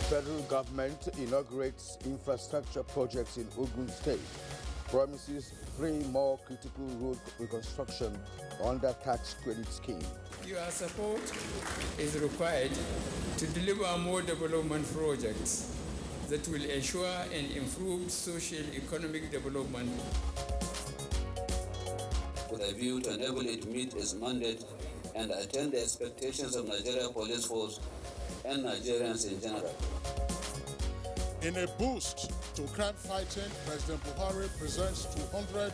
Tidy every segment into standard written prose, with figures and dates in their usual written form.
Federal government inaugurates infrastructure projects in Ogun State, promises 3 more critical road reconstruction under tax credit scheme. Your support is required to deliver more development projects that will ensure an improved socio-economic development, with a view to enable it to meet its mandate and attain the expectations of Nigeria Police Force and Nigerians in general. In a boost to crime fighting, President Buhari presents 200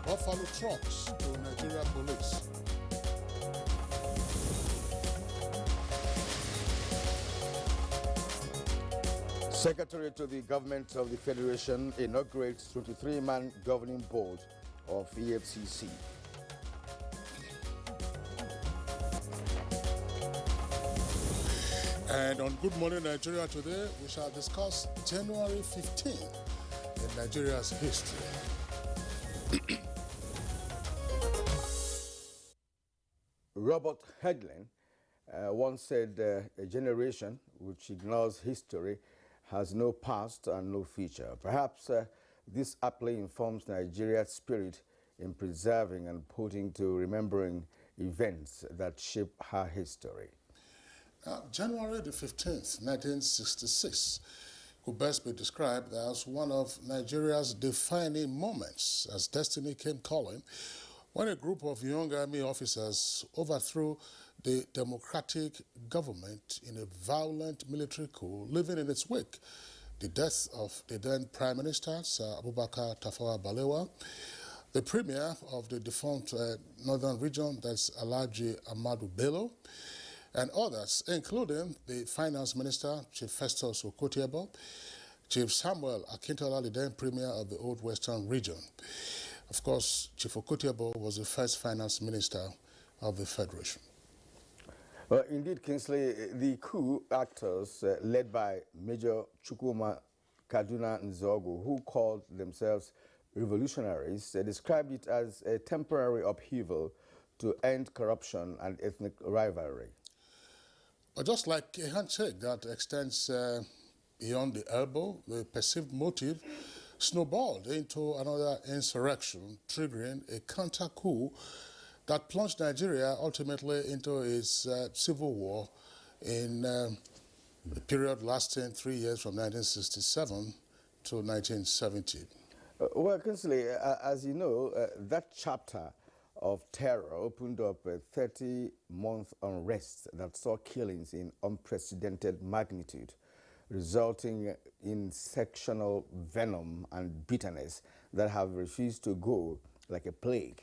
Buffalo trucks to Nigeria Police. Secretary to the Government of the Federation inaugurates 23-man governing board of EFCC. And on Good Morning Nigeria today, we shall discuss January 15th in Nigeria's history. Robert Hedlund once said, a generation which ignores history has no past and no future. Perhaps this aptly informs Nigeria's spirit in preserving and putting to remembering events that shape her history. January the 15th, 1966, could best be described as one of Nigeria's defining moments as destiny came calling when a group of young army officers overthrew the democratic government in a violent military coup, leaving in its wake the death of the then Prime Minister, Sir Abubakar Tafawa Balewa, the Premier of the defunct Northern Region, that's Alhaji Ahmadu Bello, and others, including the Finance Minister, Chief Festus Okotiebo, Chief Samuel Akintola, the then Premier of the Old Western Region. Of course, Chief Okotiebo was the first Finance Minister of the Federation. Well, indeed, Kingsley, the coup actors led by Major Chukwuma Kaduna Nzogu, who called themselves revolutionaries, described it as a temporary upheaval to end corruption and ethnic rivalry. But just like a handshake that extends beyond the elbow, the perceived motive snowballed into another insurrection, triggering a counter-coup that plunged Nigeria ultimately into its civil war in a period lasting 3 years from 1967 to 1970. Well, Kingsley, as you know, that chapter of terror opened up a 30-month unrest that saw killings in unprecedented magnitude, resulting in sectional venom and bitterness that have refused to go like a plague.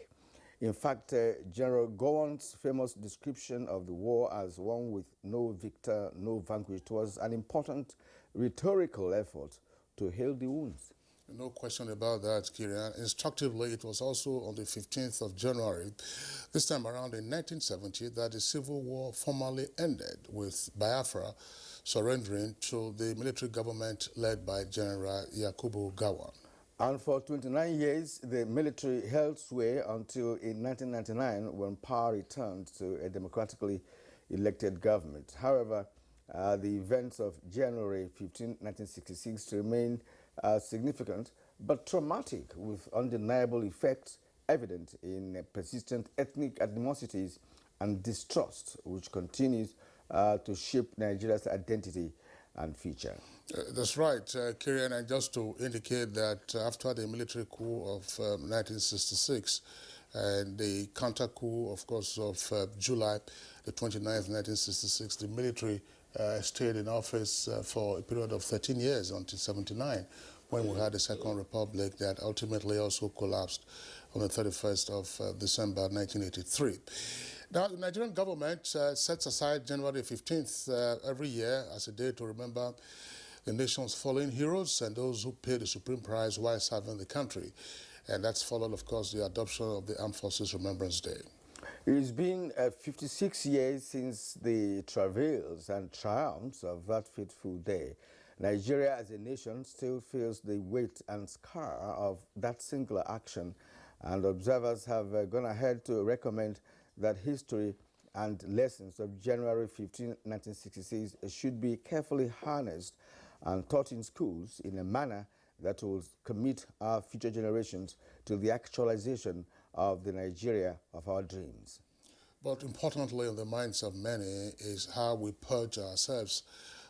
In fact, General Gowon's famous description of the war as one with no victor, no vanquished was an important rhetorical effort to heal the wounds. No question about that, Kirian. Instructively, it was also on the 15th of January, this time around in 1970, that the civil war formally ended, with Biafra surrendering to the military government led by General Yakubu Gowon. And for 29 years, the military held sway until in 1999, when power returned to a democratically elected government. However, the events of January 15, 1966 remain significant but traumatic, with undeniable effects evident in persistent ethnic animosities and distrust, which continues to shape Nigeria's identity and future. That's right, Kirian, and just to indicate that after the military coup of 1966 and the counter coup, of course, of July the 29th, 1966, the military stayed in office for a period of 13 years until 79, when we had the Second Republic that ultimately also collapsed on the 31st of December 1983. Now, the Nigerian government sets aside January 15th every year as a day to remember the nation's fallen heroes and those who paid the supreme price while serving the country. And that's followed, of course, the adoption of the Armed Forces Remembrance Day. It's been 56 years since the travails and triumphs of that fateful day. Nigeria as a nation still feels the weight and scar of that singular action, and observers have gone ahead to recommend that history and lessons of January 15, 1966 should be carefully harnessed and taught in schools in a manner that will commit our future generations to the actualization of the Nigeria of our dreams. But importantly in the minds of many is how we purge ourselves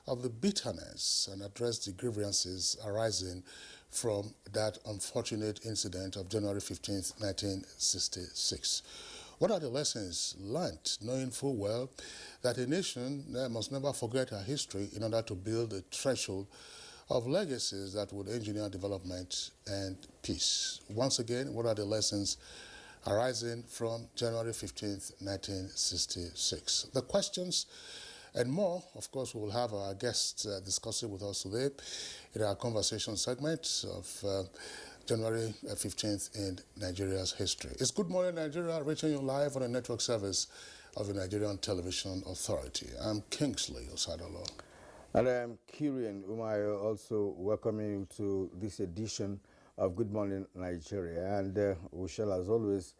of the bitterness and address the grievances arising from that unfortunate incident of January 15, 1966. What are the lessons learned, knowing full well that a nation must never forget her history in order to build a threshold of legacies that would engineer development and peace? Once again, what are the lessons arising from January 15, 1966? The questions and more, of course, we will have our guests discussing with us today in our conversation segment of January 15th in Nigeria's history. It's Good Morning Nigeria, reaching you live on a network service of the Nigerian Television Authority. I'm Kingsley Osadolo. And I'm Kirian Umayo, also welcoming you to this edition of Good Morning Nigeria. And we shall, as always,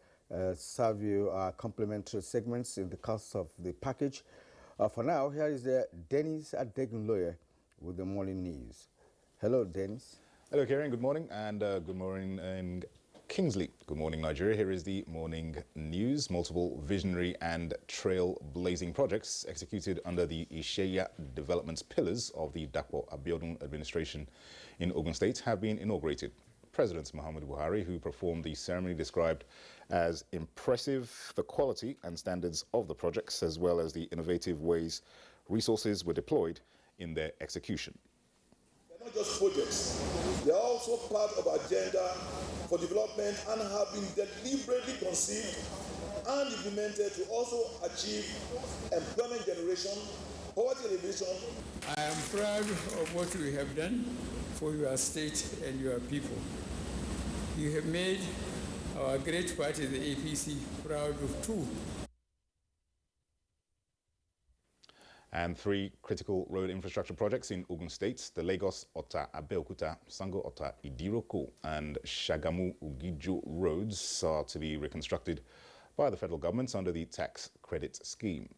serve you our complimentary segments in the course of the package. For now, here is Dennis Adegunloye with the morning news. Hello, Dennis. Hello, Karen. Good morning, and good morning in Kingsley. Good morning, Nigeria. Here is the morning news. Multiple visionary and trail-blazing projects executed under the Isheya development pillars of the Dapo Abiodun administration in Ogun State have been inaugurated. President Muhammadu Buhari, who performed the ceremony, described as impressive the quality and standards of the projects, as well as the innovative ways resources were deployed in their execution. They're not just projects, they are also part of our agenda for development and have been deliberately conceived and implemented to also achieve employment generation, poverty alleviation. I am proud of what we have done for your state and your people. You have made our great party, the APC, proud of too. And 3 critical road infrastructure projects in Ogun State, the Lagos-Ota Abeokuta, Sango-Ota Idiroko, and Shagamu-Ugijo roads are to be reconstructed by the federal government under the tax credit scheme.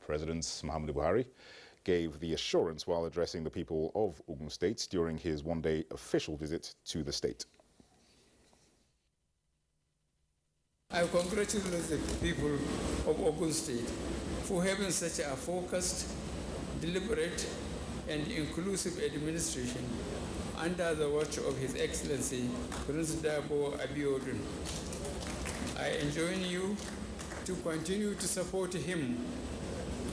President Muhammadu Buhari gave the assurance while addressing the people of Ogun State during his one-day official visit to the state. I congratulate the people of Ogun State for having such a focused, deliberate, and inclusive administration under the watch of His Excellency Prince Dabo Abiodun. I enjoin you to continue to support him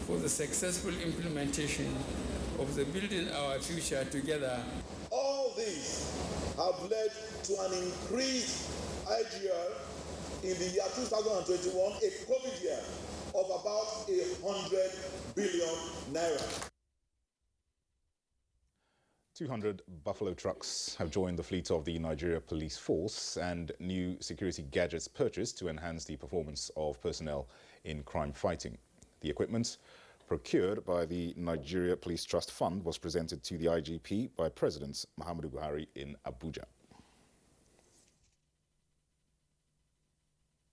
for the successful implementation of the Building Our Future Together. All these have led to an increased IGR in the year 2021, a COVID year, of about 100 billion naira. 200 Buffalo trucks have joined the fleet of the Nigeria Police Force, and new security gadgets purchased to enhance the performance of personnel in crime fighting. The equipment, procured by the Nigeria Police Trust Fund, was presented to the IGP by President Muhammadu Buhari in Abuja.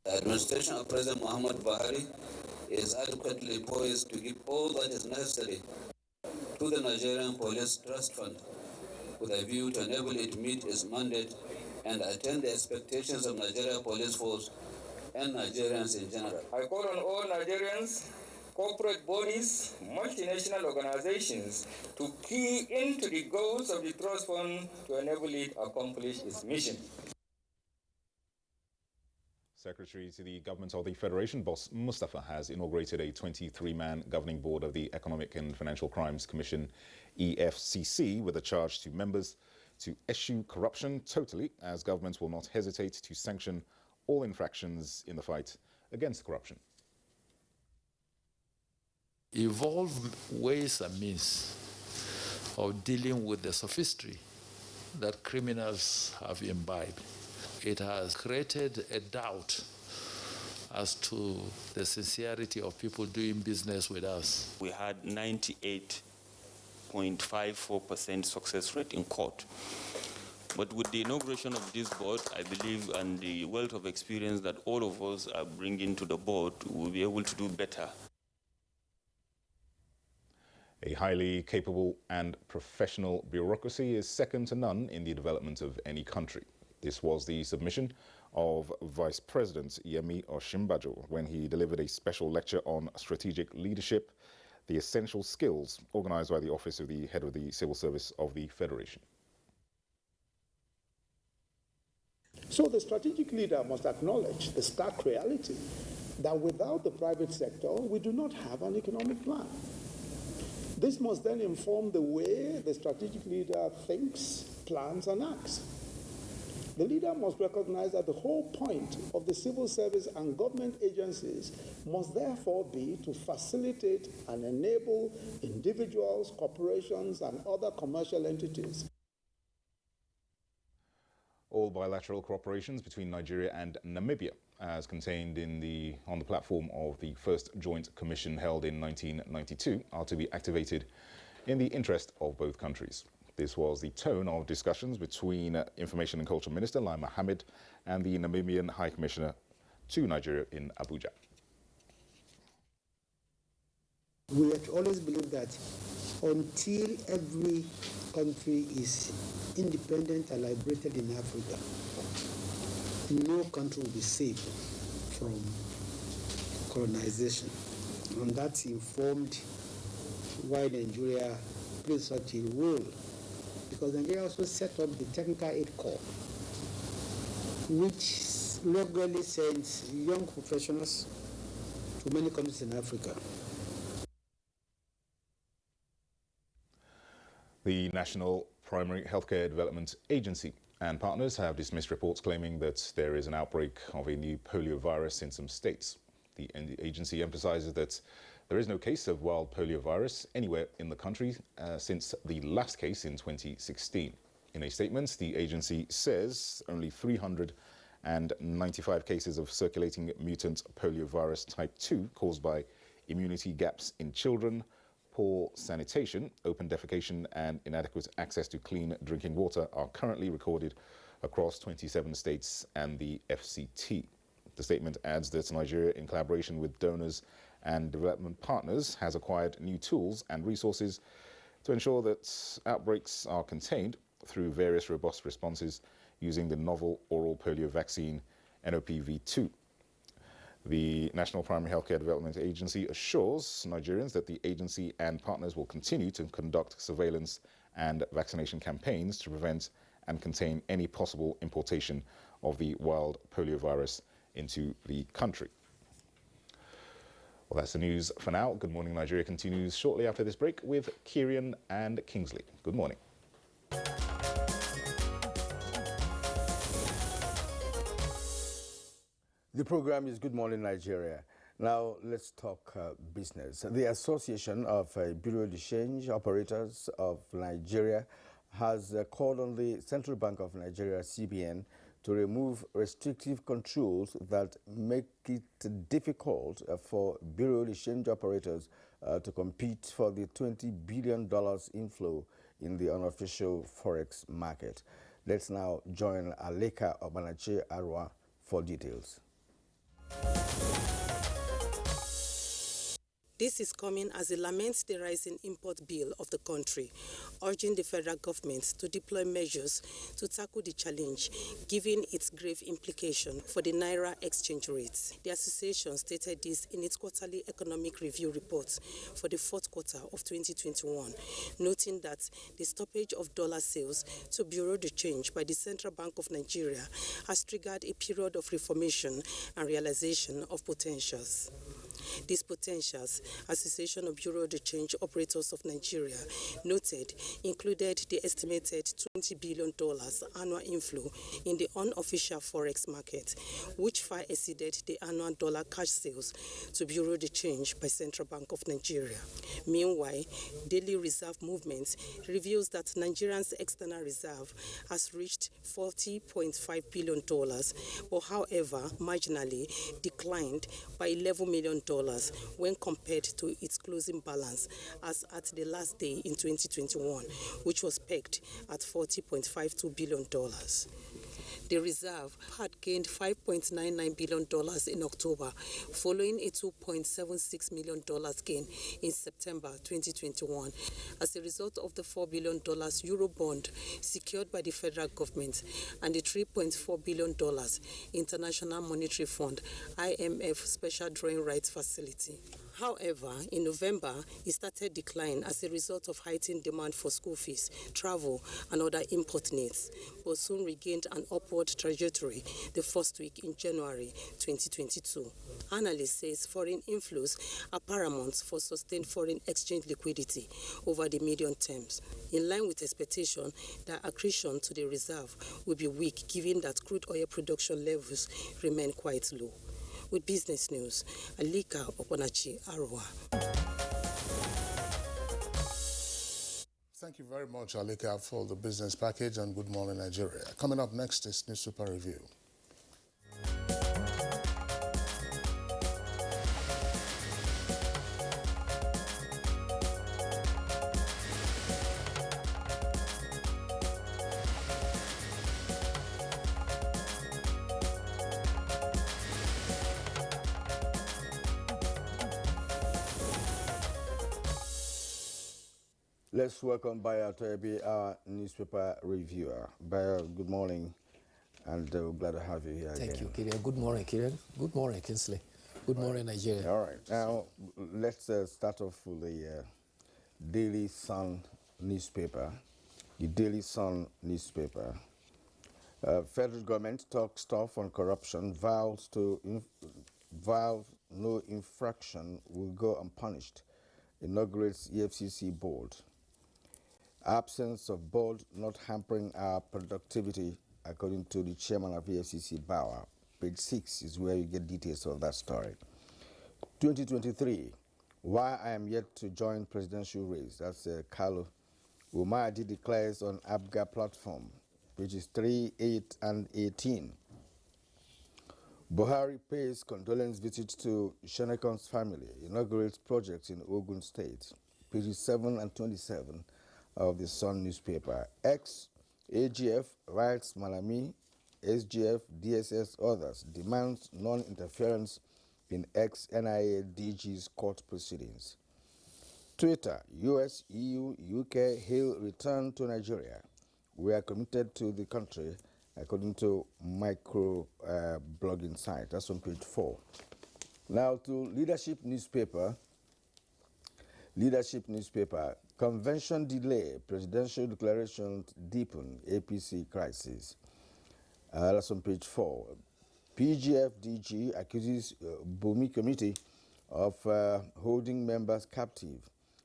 The administration of President Muhammad Buhari is adequately poised to give all that is necessary to the Nigerian Police Trust Fund with a view to enable it to meet its mandate and attain the expectations of Nigeria Police Force and Nigerians in general. I call on all Nigerians, corporate bodies, multinational organizations to key into the goals of the Trust Fund to enable it accomplish its mission. Secretary to the Government of the Federation, Boss Mustafa, has inaugurated a 23-man governing board of the Economic and Financial Crimes Commission, EFCC, with a charge to members to eschew corruption totally, as government will not hesitate to sanction all infractions in the fight against corruption. Evolve ways and means of dealing with the sophistry that criminals have imbibed. It has created a doubt as to the sincerity of people doing business with us. We had 98.54% success rate in court. But with the inauguration of this board, I believe, and the wealth of experience that all of us are bringing to the board, we'll be able to do better. A highly capable and professional bureaucracy is second to none in the development of any country. This was the submission of Vice President Yemi Osinbajo when he delivered a special lecture on strategic leadership, the essential skills, organized by the Office of the Head of the Civil Service of the Federation. So the strategic leader must acknowledge the stark reality that without the private sector, we do not have an economic plan. This must then inform the way the strategic leader thinks, plans, and acts. The leader must recognize that the whole point of the civil service and government agencies must therefore be to facilitate and enable individuals, corporations, and other commercial entities. All bilateral cooperations between Nigeria and Namibia, as contained on the platform of the first joint commission held in 1992, are to be activated in the interest of both countries. This was the tone of discussions between Information and Culture Minister Lai Mohammed and the Namibian High Commissioner to Nigeria in Abuja. We have always believed that until every country is independent and liberated in Africa, no country will be safe from colonization. And that informed why Nigeria plays such a role. Because Nigeria also set up the Technical Aid Corps, which regularly sends young professionals to many countries in Africa. The National Primary Healthcare Development Agency and partners have dismissed reports claiming that there is an outbreak of a new polio virus in some states. The agency emphasizes that there is no case of wild polio virus anywhere in the country since the last case in 2016. In a statement, the agency says only 395 cases of circulating mutant poliovirus type 2 caused by immunity gaps in children, poor sanitation, open defecation, and inadequate access to clean drinking water are currently recorded across 27 states and the FCT. The statement adds that Nigeria, in collaboration with donors and development partners, has acquired new tools and resources to ensure that outbreaks are contained through various robust responses using the novel oral polio vaccine NOPV2. The National Primary Healthcare Development Agency assures Nigerians that the agency and partners will continue to conduct surveillance and vaccination campaigns to prevent and contain any possible importation of the wild poliovirus into the country. Well, that's the news for now. Good Morning Nigeria continues shortly after this break with Kieran and Kingsley. Good morning. The program is Good Morning Nigeria. Now let's talk business. The Association of Bureau de Change Operators of Nigeria has called on the Central Bank of Nigeria, CBN, to remove restrictive controls that make it difficult for Bureau de Change operators to compete for the $20 billion inflow in the unofficial forex market. Let's now join Aleka Obanache Arwa for details. This is coming as it laments the rising import bill of the country, urging the federal government to deploy measures to tackle the challenge, given its grave implication for the Naira exchange rates. The association stated this in its quarterly economic review report for the fourth quarter of 2021, noting that the stoppage of dollar sales to Bureau de Change by the Central Bank of Nigeria has triggered a period of reformation and realization of potentials. These potentials, Association of Bureau de Change Operators of Nigeria noted, included the estimated $20 billion annual inflow in the unofficial forex market, which far exceeded the annual dollar cash sales to Bureau de Change by Central Bank of Nigeria. Meanwhile, daily reserve movement reveals that Nigeria's external reserve has reached $40.5 billion, but however, marginally declined by $11 million when compared to its closing balance as at the last day in 2021, which was pegged at $40.52 billion. The reserve had gained $5.99 billion in October, following a $2.76 million gain in September 2021 as a result of the $4 billion Euro bond secured by the federal government and the $3.4 billion International Monetary Fund IMF Special Drawing Rights Facility. However, in November, it started decline as a result of heightened demand for school fees, travel, and other import needs, but soon regained an upward trajectory the first week in January 2022. Analysts say foreign inflows are paramount for sustained foreign exchange liquidity over the medium terms, in line with expectation that accretion to the reserve will be weak given that crude oil production levels remain quite low. With business news, Alika Oponachi, Aroa. Thank you very much, Alika, for the business package, and good morning, Nigeria. Coming up next is Newspaper Review. Let's welcome Bayo Toebi, our newspaper reviewer. Bayo, good morning, and we're glad to have you here again. Thank you, Kirian. Good morning, Kirian. Good morning, Kinsley. Good morning, Nigeria. All right. Now, let's start off with the Daily Sun newspaper. The Daily Sun newspaper. Federal government talks tough on corruption, vows no infraction will go unpunished, inaugurates EFCC board. Absence of board not hampering our productivity, according to the chairman of EFCC, Bauer. Page 6 is where you get details of that story. 2023, why I am yet to join presidential race. That's Kalu Umadi declares on Abuja platform. Pages 3, 8, and 18. Buhari pays condolence visit to Shenekon's family, inaugurates projects in Ogun State. Pages 7 and 27 of the Sun newspaper. Ex-AGF writes Malami, SGF, DSS, others demands non-interference in ex-NIA DG's court proceedings. Twitter, US, EU, UK hail return to Nigeria. We are committed to the country, according to micro blogging site. That's on page 4. Now to Leadership newspaper. Leadership newspaper. Convention delay, presidential declaration deepen APC crisis. That's on page 4. PGF DG accuses Bumi committee of holding members captive.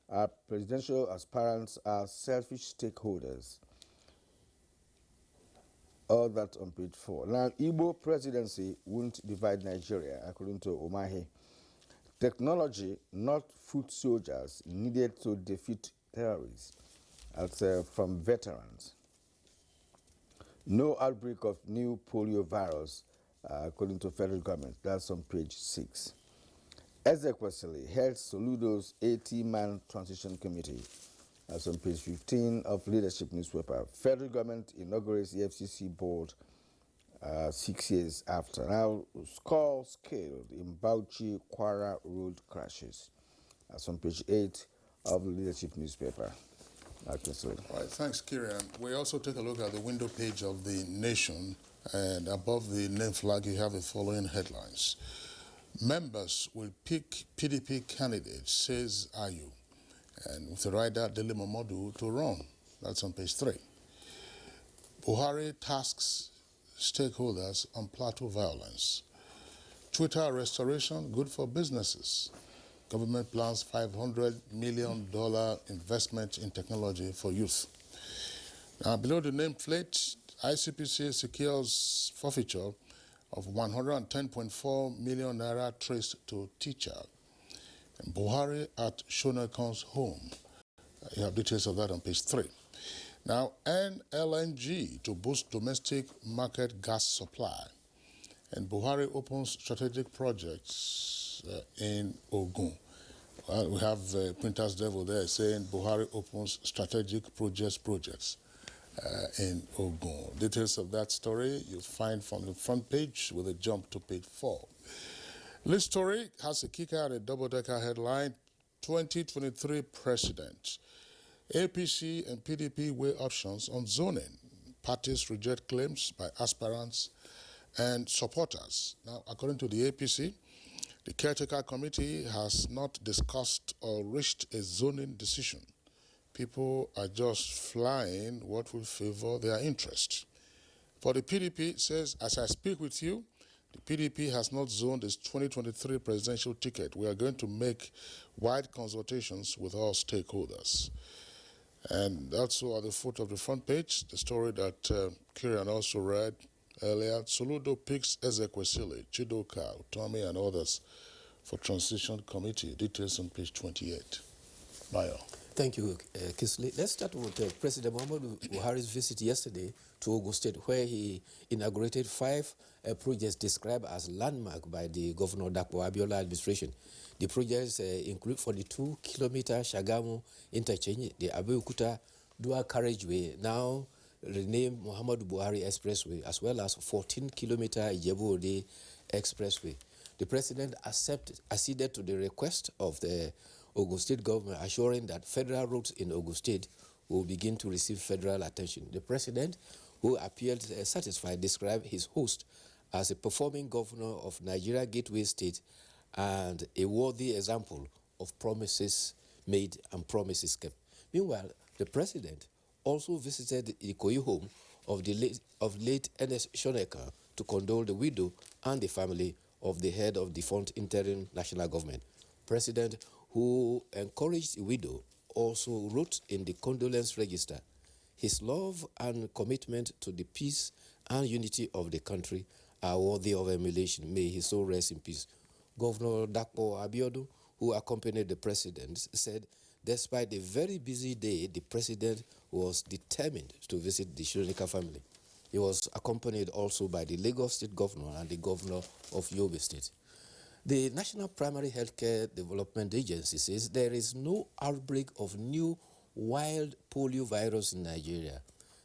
Our presidential aspirants are selfish stakeholders. All that on page 4. Now, Igbo presidency won't divide Nigeria, according to Umahi. Technology, not foot soldiers, needed to defeat terrorists. That's from veterans. No outbreak of new polio virus, according to federal government. That's on page 6. Ezekwesili heads Soludo's 80-man transition committee. That's on page 15 of Leadership newspaper. Federal government inaugurates the FCC board 6 years after. Now, scores scaled in Bauchi Kwara road crashes. That's on page 8 of the Leadership newspaper. All right, thanks, Kirian. We also take a look at the window page of The Nation, and above the name flag, you have the following headlines. Members will pick PDP candidates, says Ayu. And with the rider Dele Momodu to run. That's on page 3. Buhari tasks stakeholders on plateau violence. Twitter restoration, good for businesses. Government plans $500 million investment in technology for youth. Now, below the nameplate, ICPC secures forfeiture of 110.4 million naira traced to teacher. And Buhari at Shonekon's home. You have details of that on page 3. Now, NLNG to boost domestic market gas supply. And Buhari opens strategic projects in Ogun. Well, we have Printer's Devil there saying Buhari opens strategic projects. in Ogun. Details of that story you'll find from the front page with a jump to page 4. This story has a kicker and a double-decker headline, 2023 President. APC and PDP weigh options on zoning. Parties reject claims by aspirants and supporters. Now, according to the APC, the caretaker committee has not discussed or reached a zoning decision. People are just flying what will favor their interest. For the PDP, it says, as I speak with you, the PDP has not zoned its 2023 presidential ticket. We are going to make wide consultations with all stakeholders. And also at the foot of the front page, the story that Kieran also read earlier, Soludo picks Ezekwesili, Chidoka, Tommy, and others for Transition Committee. Details on page 28. Mayo. Thank you, Kingsley. Let's start with President Muhammadu Buhari's visit yesterday to Ogun State, where he inaugurated 5 projects described as landmark by the Governor Dapo Abiola administration. The projects include 42-kilometer Shagamu interchange, the Abeokuta dual carriageway, now renamed Muhammadu Buhari Expressway, as well as 14-kilometer Ijebu-Ode Expressway. The president acceded to the request of the Ogun State government, assuring that federal roads in Ogun State will begin to receive federal attention. The president, who appeared satisfied, described his host as a performing governor of Nigeria Gateway State and a worthy example of promises made and promises kept. Meanwhile, the president also visited the Ikoyi home of the late Ernest Shoneka to condole the widow and the family of the head of defunct interim national government. President, who encouraged the widow, also wrote in the condolence register, his love and commitment to the peace and unity of the country are worthy of emulation. May his soul rest in peace. Governor Dapo Abiodun, who accompanied the president, said despite a very busy day, the president was determined to visit the Shonika family. He was accompanied also by the Lagos State Governor and the Governor of Yobe State. The National Primary Healthcare Development Agency says there is no outbreak of new wild polio virus in Nigeria.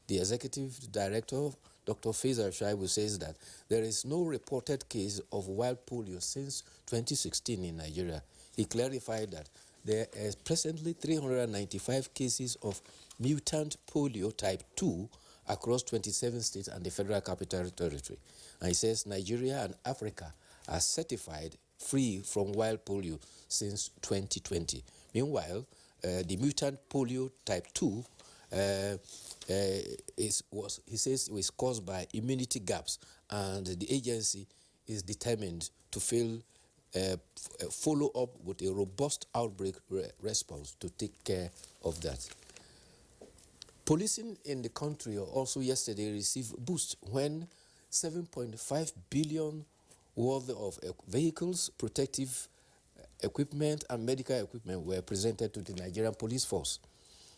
The Executive Director, Dr. Faisal Shaibu, says that there is no reported case of wild polio since 2016 in Nigeria. He clarified that there are presently 395 cases of mutant polio type 2 across 27 states and the Federal Capital Territory. And he says Nigeria and Africa are certified free from wild polio since 2020. Meanwhile, the mutant polio type 2 he says was caused by immunity gaps, and the agency is determined to follow up with a robust outbreak response to take care of that. Policing in the country also yesterday received a boost when 7.5 billion worth of vehicles, protective equipment, and medical equipment were presented to the Nigerian police force.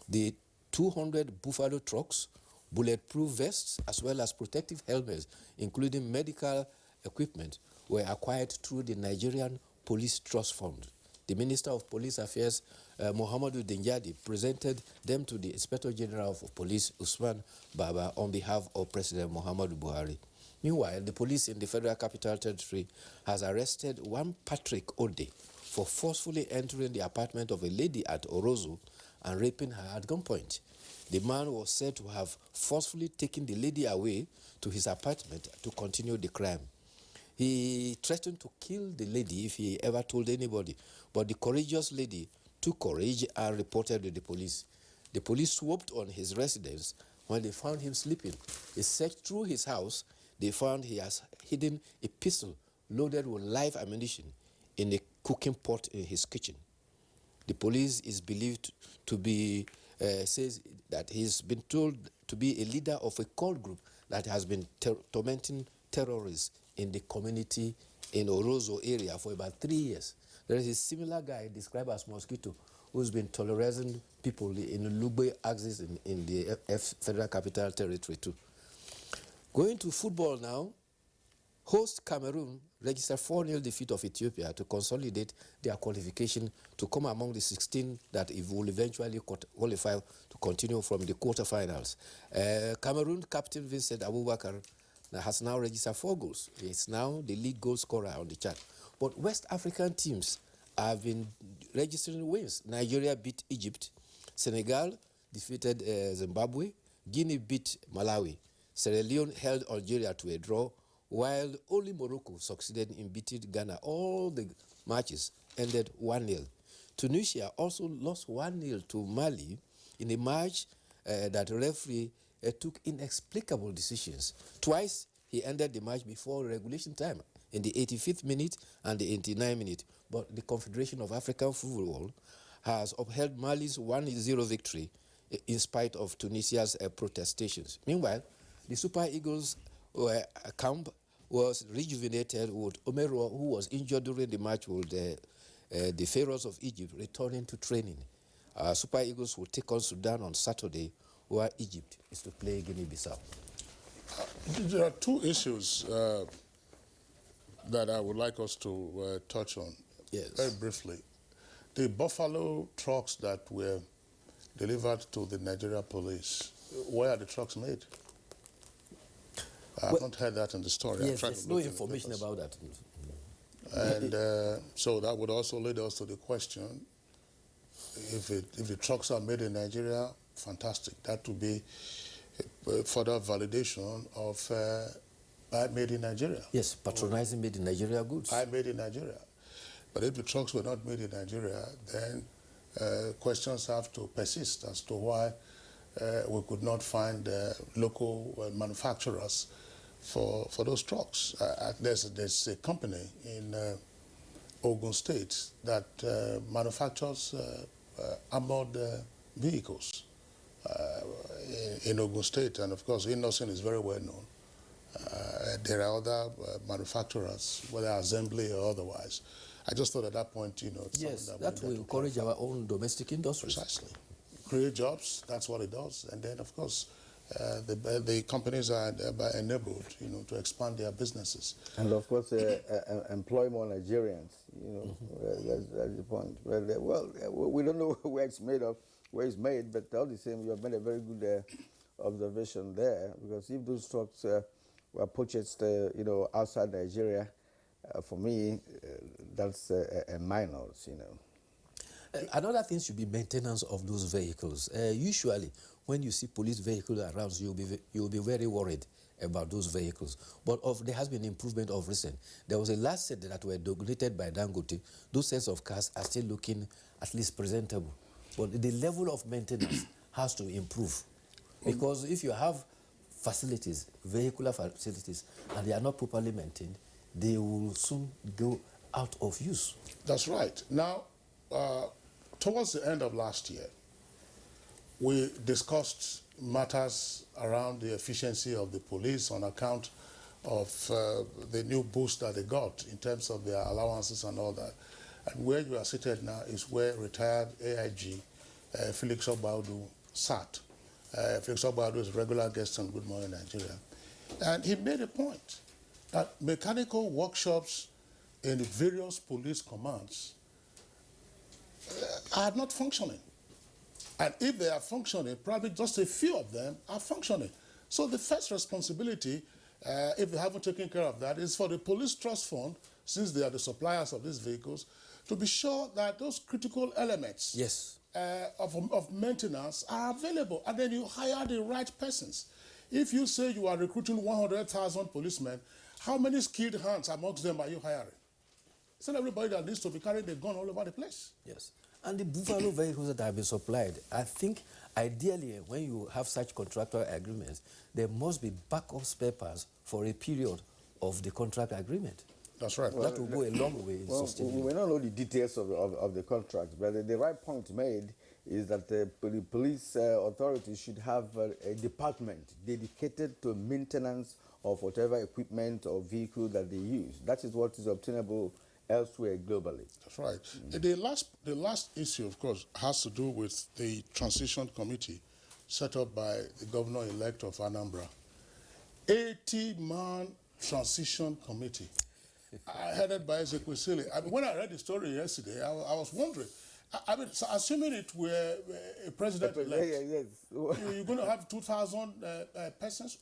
The 200 Buffalo trucks, bulletproof vests, as well as protective helmets, including medical equipment, were acquired through the Nigerian Police Trust Fund. The Minister of Police Affairs, Muhammadu Dinjadi, presented them to the Inspector General of Police, Usman Baba, on behalf of President Muhammadu Buhari. Meanwhile, the police in the Federal Capital Territory has arrested one Patrick Ode for forcefully entering the apartment of a lady at Orozo and raping her at gunpoint. The man was said to have forcefully taken the lady away to his apartment to continue the crime. He threatened to kill the lady if he ever told anybody, but the courageous lady took courage and reported to the police. The police swooped on his residence when they found him sleeping. They searched through his house. They found he has hidden a pistol loaded with live ammunition in a cooking pot in his kitchen. The police is believed to be, says that he's been told to be a leader of a cult group that has been tormenting terrorists in the community in Orozo area for about 3 years. There is a similar guy described as Mosquito who's been terrorizing people in the Lugbe axis in the Federal Capital Territory too. Going to football now, Host Cameroon registered 4-0 defeat of Ethiopia to consolidate their qualification to come among the 16 that will eventually qualify to continue from the quarterfinals. Cameroon captain Vincent Abubakar has now registered 4 goals. He is now the lead goal scorer on the chart. But West African teams have been registering wins. Nigeria beat Egypt. Senegal defeated Zimbabwe. Guinea beat Malawi. Sierra Leone held Algeria to a draw, while only Morocco succeeded in beating Ghana. All the matches ended 1-0. Tunisia also lost 1-0 to Mali in a match that the referee took inexplicable decisions. Twice he ended the match before regulation time, in the 85th minute and the 89th minute. But the Confederation of African Football has upheld Mali's 1-0 victory in spite of Tunisia's protestations. Meanwhile, the Super Eagles camp was rejuvenated with Omero, who was injured during the match with the Pharaohs of Egypt, returning to training. Super Eagles will take on Sudan on Saturday, where Egypt is to play Guinea-Bissau. There are 2 issues that I would like us to touch on very briefly. The Buffalo trucks that were delivered to the Nigeria police, where are the trucks made? I haven't heard that in the story. Yes, there's no information about that. And so that would also lead us to the question, if the trucks are made in Nigeria, fantastic. That would be further validation of buy made in Nigeria. Yes, patronizing made in Nigeria goods. Buy made in Nigeria. But if the trucks were not made in Nigeria, then questions have to persist as to why we could not find local manufacturers for those trucks. There's a company in Ogun State that manufactures armored vehicles in Ogun State, and of course, Innocent is very well known. There are other manufacturers, whether assembly or otherwise. I just thought at that point, yes, that will encourage our own domestic industries. Precisely. Create jobs, that's what it does. And then, of course, the companies are enabled, to expand their businesses. And of course, employ more Nigerians, that's the point. Well, we don't know where it's made, but all the same, you have made a very good observation there, because if those trucks were purchased, outside Nigeria, for me, that's a minus, Another thing should be maintenance of those vehicles. Usually, when you see police vehicles around, you'll be very worried about those vehicles. But there has been improvement of recent. There was a last set that were donated by Dangote. Those sets of cars are still looking at least presentable. But the level of maintenance has to improve. Because if you have facilities, vehicular facilities, and they are not properly maintained, they will soon go out of use. That's right. Now, towards the end of last year, we discussed matters around the efficiency of the police on account of the new boost that they got in terms of their allowances and all that. And where you are seated now is where retired AIG Felix Obaudu sat. Felix Obaudu is a regular guest on Good Morning Nigeria. And he made a point that mechanical workshops in the various police commands are not functioning. And if they are functioning, probably just a few of them are functioning. So the first responsibility, if they haven't taken care of that, is for the Police Trust Fund, since they are the suppliers of these vehicles, to be sure that those critical elements of maintenance are available. And then you hire the right persons. If you say you are recruiting 100,000 policemen, how many skilled hands amongst them are you hiring? It's not everybody that needs to be carrying a gun all over the place. Yes. And the Buffalo vehicles that have been supplied, I think ideally when you have such contractual agreements, there must be backup spare parts for a period of the contract agreement. That's right. That will go a long way in sustaining. We don't know the details of the contract, but the right point made is that the police authorities should have a department dedicated to maintenance of whatever equipment or vehicle that they use. That is what is obtainable elsewhere globally. That's right. The last issue, of course, has to do with the transition committee set up by the governor-elect of Anambra. 80-man Transition Committee, headed by Ezekwesili. I mean, when I read the story yesterday, I was wondering. I mean, so assuming it were a president-elect, you're going to have 2,000 persons.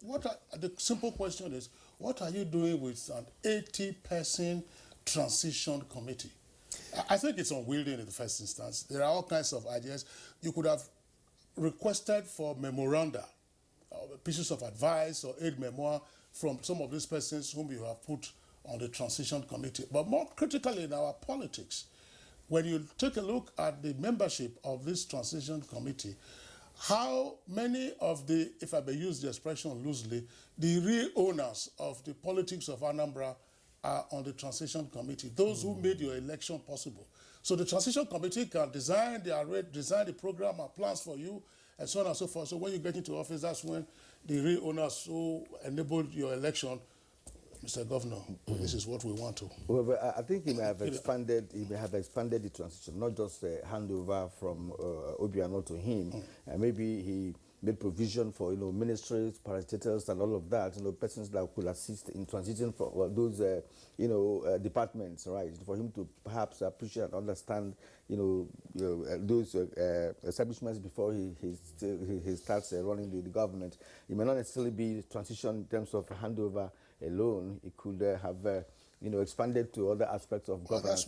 The simple question is, what are you doing with an 80-person transition committee? I think it's unwieldy in the first instance. There are all kinds of ideas. You could have requested for memoranda, pieces of advice or aid memoir from some of these persons whom you have put on the transition committee. But more critically in our politics, when you take a look at the membership of this transition committee, how many of the, if I may use the expression loosely, the real owners of the politics of Anambra are on the transition committee, those who made your election possible. So the transition committee can design the program and plans for you, and so on and so forth. So when you get into office, that's when the real owners who enabled your election, Mr. Governor, this is what we want to. Well, but I think he may have expanded. He may have expanded the transition, not just handover from Obiano to him. And maybe he made provision for ministries, parastatals, and all of that. Persons that could assist in transition for those departments, right? For him to perhaps appreciate and understand those establishments before he starts running the government. It may not necessarily be transition in terms of handover alone. It could have expanded to other aspects of governance.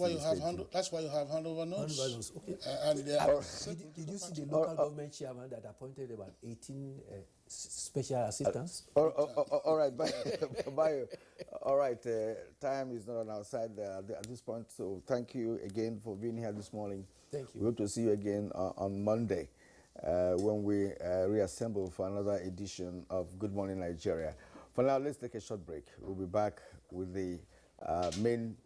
That's why you have handover notes. Okay. Did you see the local government chairman that appointed about 18 special assistants? All right, Bayo. All right, time is not on our side at this point, so thank you again for being here this morning. Thank you. We hope to see you again on Monday when we reassemble for another edition of Good Morning Nigeria. For now, let's take a short break. We'll be back with the main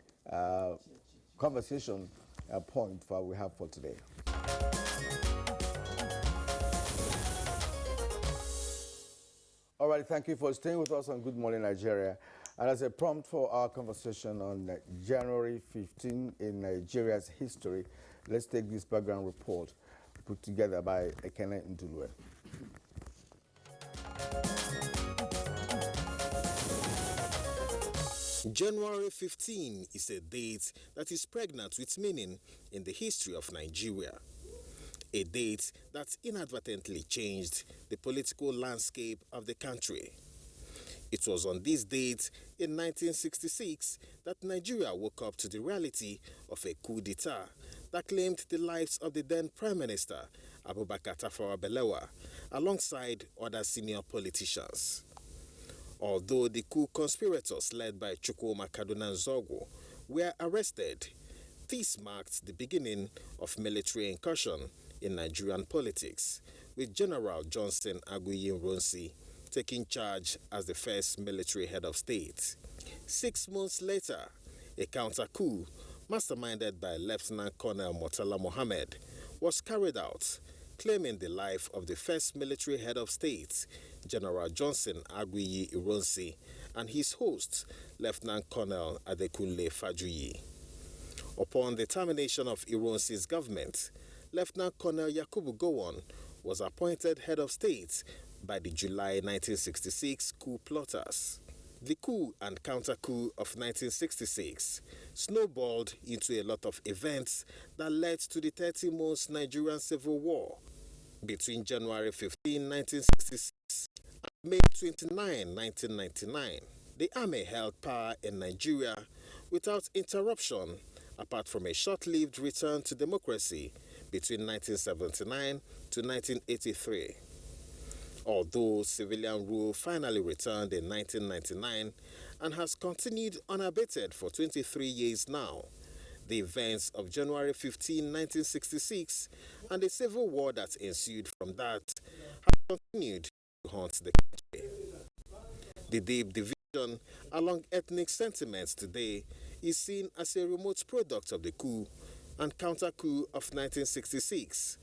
conversation point we have for today. All right, thank you for staying with us on Good Morning Nigeria. And as a prompt for our conversation on January 15 in Nigeria's history, let's take this background report put together by Ekene Ndulwe. January 15 is a date that is pregnant with meaning in the history of Nigeria. A date that inadvertently changed the political landscape of the country. It was on this date in 1966 that Nigeria woke up to the reality of a coup d'etat that claimed the lives of the then Prime Minister Abubakar Tafawa Balewa alongside other senior politicians. Although the coup conspirators led by Chukwuma Kaduna Nzogu were arrested, this marked the beginning of military incursion in Nigerian politics, with General Johnson Aguiyi Ironsi taking charge as the first military head of state. 6 months later, a counter-coup, masterminded by Lieutenant Colonel Murtala Mohammed, was carried out, claiming the life of the first military head of state, General Johnson Aguiyi Ironsi, and his host, Lieutenant Colonel Adekunle Fajuyi. Upon the termination of Ironsi's government, Lieutenant Colonel Yakubu Gowon was appointed head of state by the July 1966 coup plotters. The coup and counter-coup of 1966 snowballed into a lot of events that led to the 30 months Nigerian Civil War. Between January 15, 1966 and May 29, 1999, the army held power in Nigeria without interruption, apart from a short-lived return to democracy between 1979 to 1983. Although civilian rule finally returned in 1999 and has continued unabated for 23 years now, the events of January 15, 1966 and the civil war that ensued from that have continued to haunt the country. The deep division along ethnic sentiments today is seen as a remote product of the coup and counter-coup of 1966,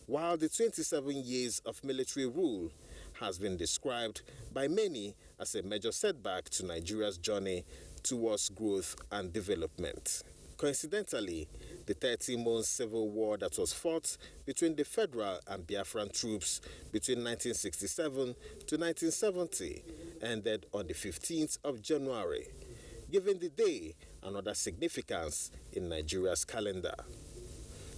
while the 27 years of military rule has been described by many as a major setback to Nigeria's journey towards growth and development. Coincidentally, the 30-month civil war that was fought between the federal and Biafran troops between 1967 to 1970 ended on the 15th of January, giving the day another significance in Nigeria's calendar.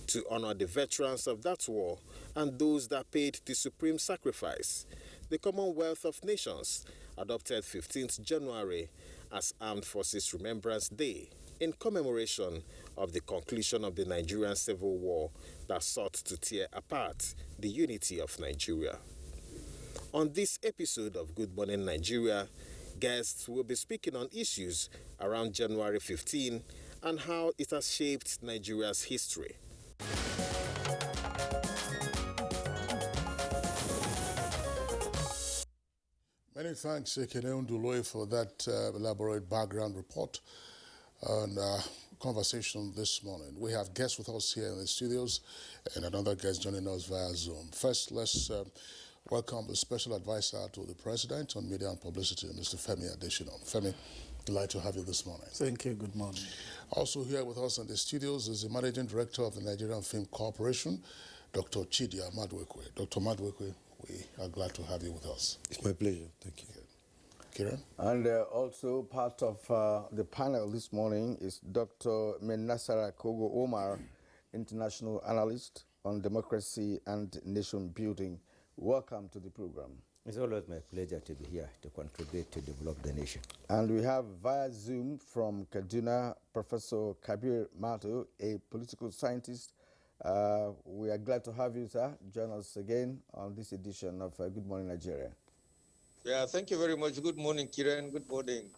To honor the veterans of that war and those that paid the supreme sacrifice, the Commonwealth of Nations adopted 15th January as Armed Forces Remembrance Day in commemoration of the conclusion of the Nigerian Civil War that sought to tear apart the unity of Nigeria. On this episode of Good Morning Nigeria, guests will be speaking on issues around January 15 and how it has shaped Nigeria's history. Many thanks, Keneun Duloy, for that elaborate background report and conversation this morning. We have guests with us here in the studios and another guest joining us via Zoom. First, let's welcome the Special Advisor to the President on Media and Publicity, Mr. Femi Adesina. Femi, delighted to have you this morning. Thank you. Good morning. Also here with us in the studios is the Managing Director of the Nigerian Film Corporation, Dr. Chidia Madwekwe. Dr. Madwekwe, we are glad to have you with us. It's my pleasure. Thank you. Kiran? And also part of the panel this morning is Dr. Menasara Kogo Omar, International Analyst on Democracy and Nation Building. Welcome to the program. It's always my pleasure to be here to contribute to develop the nation. And we have via Zoom from Kaduna, Professor Kabir Mato, a political scientist. We are glad to have you, sir. Join us again on this edition of Good Morning Nigeria. Yeah, thank you very much. Good morning, Kiran. Good morning,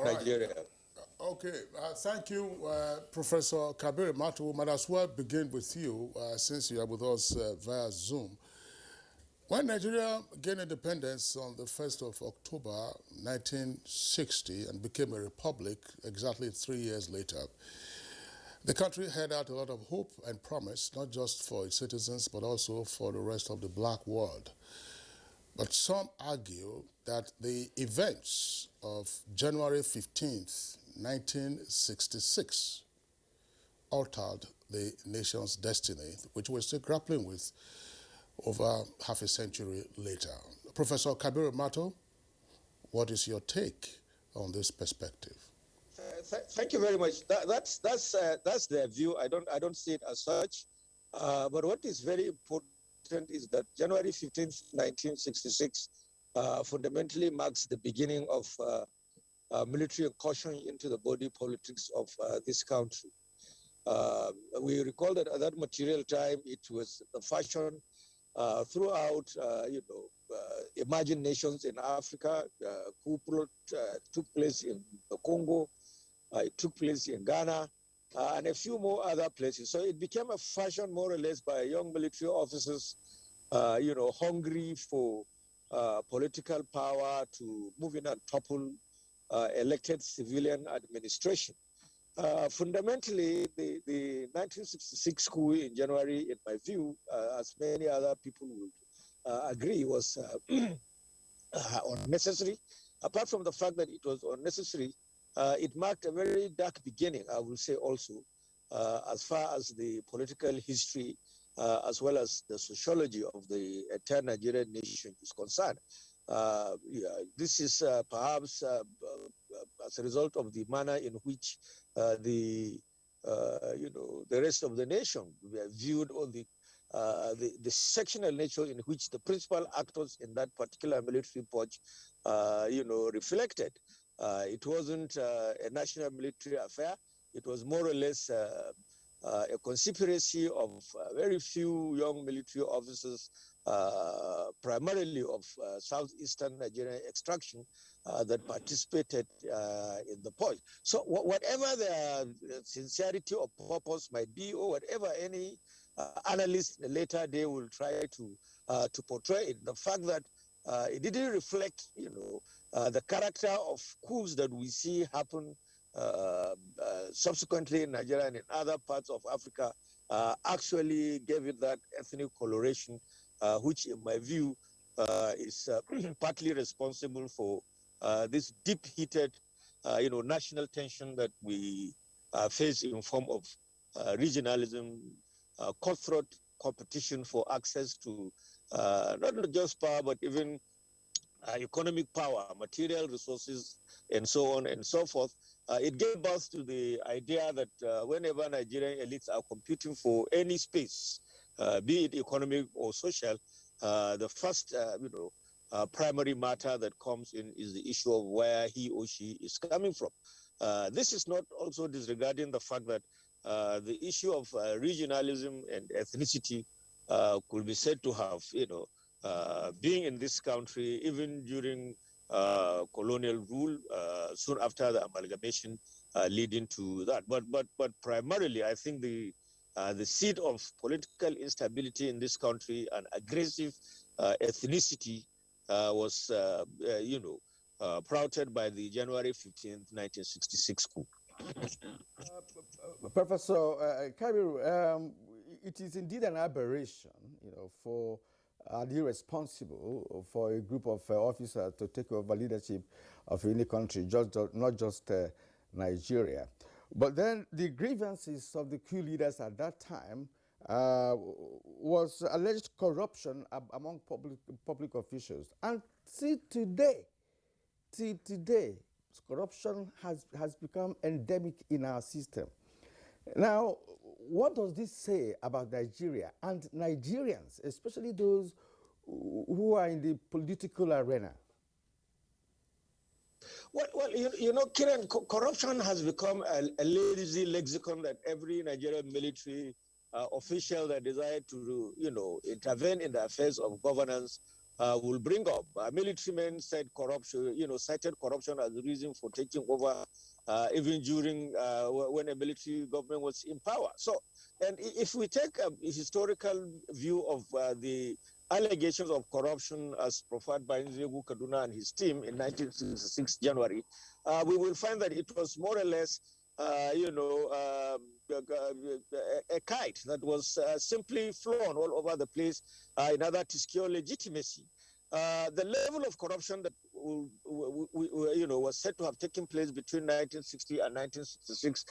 Nigeria. Okay, thank you, Professor Kabir Mato. We might as well begin with you, since you are with us via Zoom. When Nigeria gained independence on the 1st of October 1960 and became a republic exactly 3 years later, the country had out a lot of hope and promise, not just for its citizens, but also for the rest of the black world. But some argue that the events of January 15th, 1966 altered the nation's destiny, which we're still grappling with over half a century later. Professor Kabir Mato, what is your take on this perspective? Thank you very much. That's their view. I don't see it as such. But what is very important is that January 15th, 1966 fundamentally marks the beginning of military incursion into the body politics of this country. We recall that at that material time, it was the fashion throughout, emerging nations in Africa. Coup took place in the Congo, it took place in Ghana, and a few more other places. So it became a fashion more or less by young military officers, hungry for political power to move in and topple elected civilian administration. Fundamentally, the 1966 coup in January, in my view, as many other people would agree, was unnecessary. Apart from the fact that it was unnecessary, it marked a very dark beginning, I will say also, as far as the political history, as well as the sociology of the entire Nigerian nation is concerned. This is perhaps as a result of the manner in which the rest of the nation viewed all the sectional nature in which the principal actors in that particular military purge, reflected. It wasn't a national military affair. It was more or less a conspiracy of very few young military officers, primarily of southeastern Nigerian extraction, that participated in the purge. So whatever their sincerity or purpose might be, or whatever any analyst later they will try to portray it, the fact that it didn't reflect, the character of coups that we see happen subsequently in Nigeria and in other parts of Africa, actually gave it that ethnic coloration, which in my view is partly responsible for this deep-heated, national tension that we face in form of regionalism, cutthroat competition for access to not just power, but even economic power, material resources, and so on and so forth, it gave birth to the idea that whenever Nigerian elites are competing for any space, be it economic or social, the first, primary matter that comes in is the issue of where he or she is coming from. This is not also disregarding the fact that the issue of regionalism and ethnicity could be said to have, being in this country even during colonial rule, soon after the amalgamation, leading to that. But primarily, I think the seed of political instability in this country and aggressive ethnicity was, prompted by the January 15th, 1966 coup. Professor Kabiru, it is indeed an aberration, for the irresponsible for a group of officers to take over leadership of any country, not just Nigeria. But then the grievances of the coup leaders at that time was alleged corruption among public officials. And till today, corruption has become endemic in our system. Now, what does this say about Nigeria and Nigerians, especially those who are in the political arena? Well, Kiran, corruption has become a lazy lexicon that every Nigerian military official that desires to, intervene in the affairs of governance will bring up. Military men said corruption, cited corruption as the reason for taking over, even during when a military government was in power. So, and if we take a historical view of the allegations of corruption as proffered by Nzegu Kaduna and his team in 1966 January, we will find that it was more or less, a kite that was simply flown all over the place in order to secure legitimacy. The level of corruption that was said to have taken place between 1960 and 1966,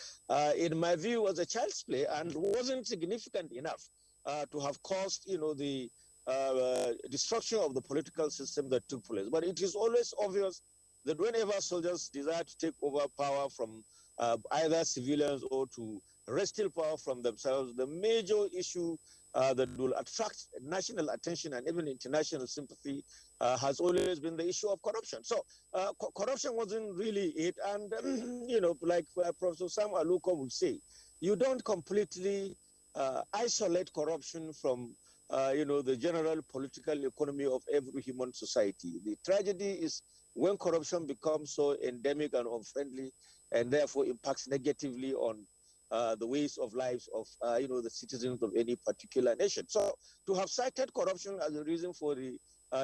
in my view, was a child's play and wasn't significant enough to have caused, the destruction of the political system that took place. But it is always obvious that whenever soldiers desire to take over power from either civilians or to wrestle power from themselves, the major issue that will attract national attention and even international sympathy has always been the issue of corruption. So corruption wasn't really it. And, like Professor Sam Aluko would say, you don't completely isolate corruption from the general political economy of every human society. The tragedy is when corruption becomes so endemic and unfriendly and therefore impacts negatively on the ways of lives of, the citizens of any particular nation. So to have cited corruption as a reason for the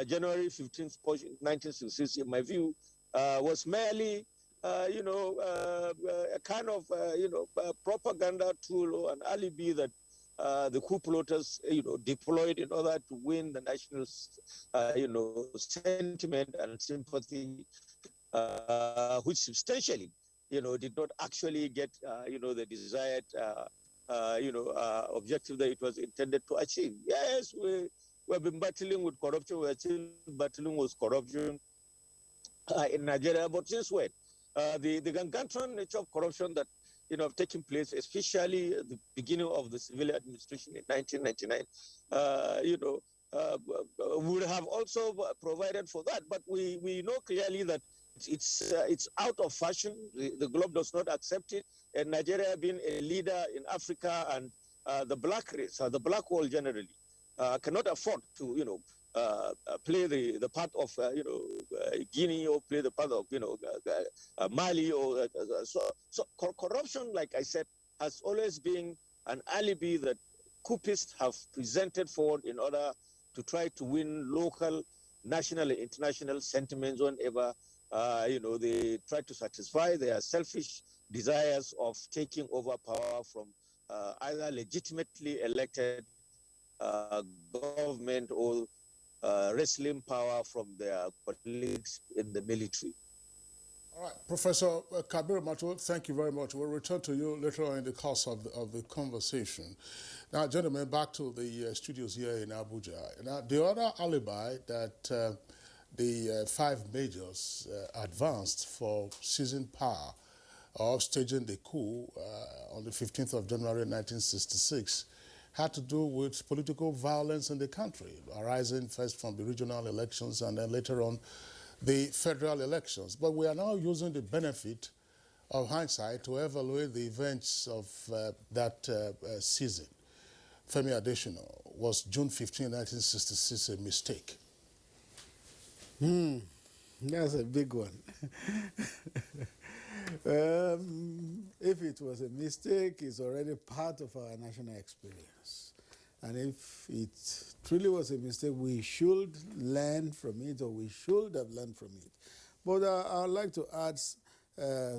January 15th, 1966, in my view, was merely, a kind of, propaganda tool or an alibi that the coup plotters, deployed in order to win the national, sentiment and sympathy, which substantially, did not actually get, the desired, objective that it was intended to achieve. Yes, we've been battling with corruption. We're still battling with corruption in Nigeria, but since when? The gargantuan nature of corruption that taking place, especially at the beginning of the civil administration in 1999, would have also provided for that. But we know clearly that it's out of fashion. The globe does not accept it. And Nigeria being a leader in Africa and the black race, the black world generally, cannot afford to, play the part of, Guinea or play the part of, Mali or so corruption, like I said, has always been an alibi that coupists have presented forward in order to try to win local, national, and international sentiments whenever, they try to satisfy their selfish desires of taking over power from either legitimately elected government or wrestling power from their colleagues in the military. All right, Professor Kabir Matul, thank you very much. We'll return to you later on in the course of the conversation. Now, gentlemen, back to the studios here in Abuja. Now, the other alibi that the five majors advanced for seizing power or staging the coup on the 15th of January 1966 had to do with political violence in the country, arising first from the regional elections and then later on the federal elections. But we are now using the benefit of hindsight to evaluate the events of that season. Femi Adesina, was June 15, 1966 a mistake? That's a big one. If it was a mistake, it's already part of our national experience. And if it truly was a mistake, we should learn from it, or we should have learned from it. But I'd like to add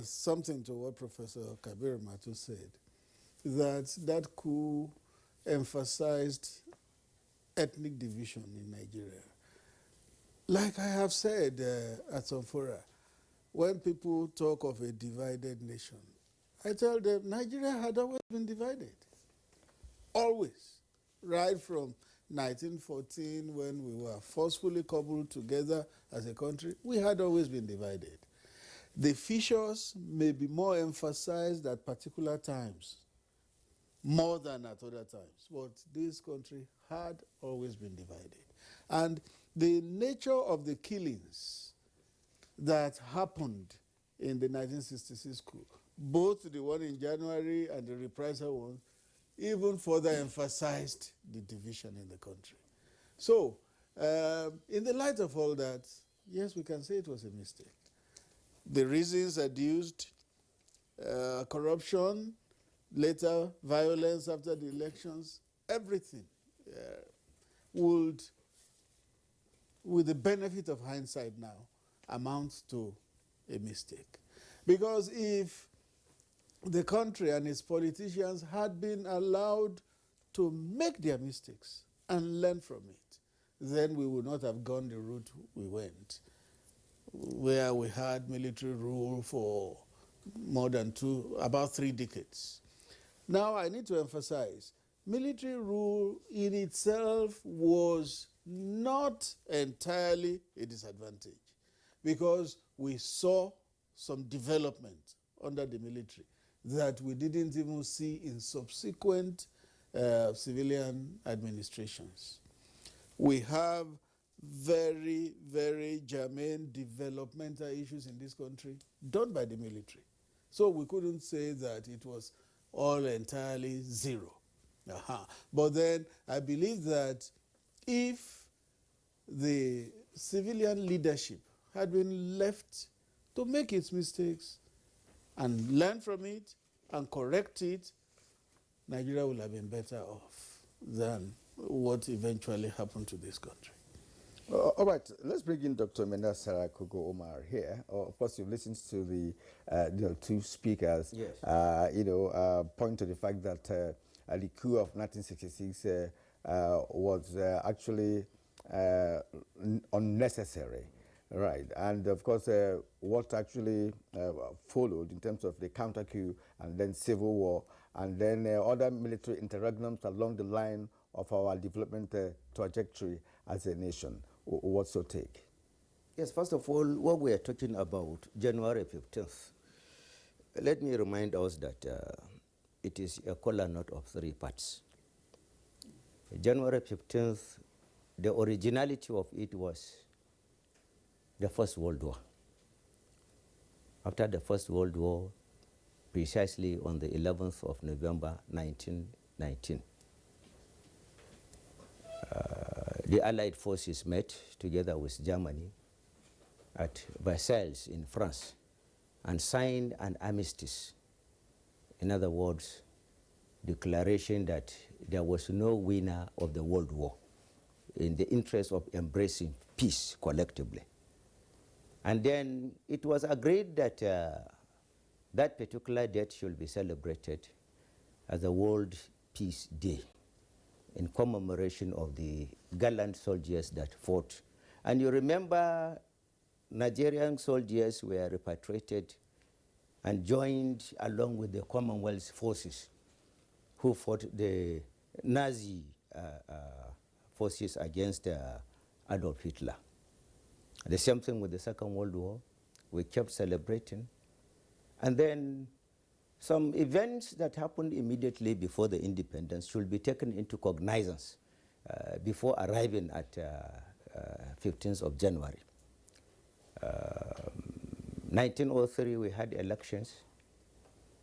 something to what Professor Kabir Matu said, that coup emphasized ethnic division in Nigeria. Like I have said at some fora, when people talk of a divided nation, I tell them Nigeria had always been divided. Always. Right from 1914, when we were forcefully cobbled together as a country, we had always been divided. The fissures may be more emphasized at particular times, more than at other times, but this country had always been divided. And the nature of the killings that happened in the 1966 coup, both the one in January and the reprisal one, even further emphasized the division in the country. So, in the light of all that, yes, we can say it was a mistake. The reasons adduced, corruption, later violence after the elections, everything would, with the benefit of hindsight now, amount to a mistake. Because if the country and its politicians had been allowed to make their mistakes and learn from it, then we would not have gone the route we went, where we had military rule for more than about 3 decades. Now I need to emphasize, military rule in itself was not entirely a disadvantage, because we saw some development under the military that we didn't even see in subsequent civilian administrations. We have very, very germane developmental issues in this country done by the military. So we couldn't say that it was all entirely zero. But then I believe that if the civilian leadership had been left to make its mistakes and learn from it and correct it, Nigeria would have been better off than what eventually happened to this country. All right, let's bring in Dr. Mena Sarakogo Omar here. Of course, you've listened to the 2 speakers. Yes. Point to the fact that the coup of 1966 was actually unnecessary, right? And of course, what actually followed in terms of the counter coup and then civil war and then other military interregnums along the line of our development trajectory as a nation. What's your take? Yes, first of all, what we are talking about, January 15th, let me remind us that it is a kola nut of 3 parts. January 15th, the originality of it was the First World War. After the First World War, precisely on the 11th of November 1919, the Allied forces met together with Germany at Versailles in France and signed an armistice. In other words, declaration that there was no winner of the World War in the interest of embracing peace collectively. And then it was agreed that that particular date should be celebrated as a World Peace Day in commemoration of the gallant soldiers that fought. And you remember Nigerian soldiers were repatriated and joined along with the Commonwealth forces who fought the Nazi forces against Adolf Hitler. The same thing with the Second World War. We kept celebrating. And then some events that happened immediately before the independence should be taken into cognizance before arriving at 15th of January. 1903, we had elections,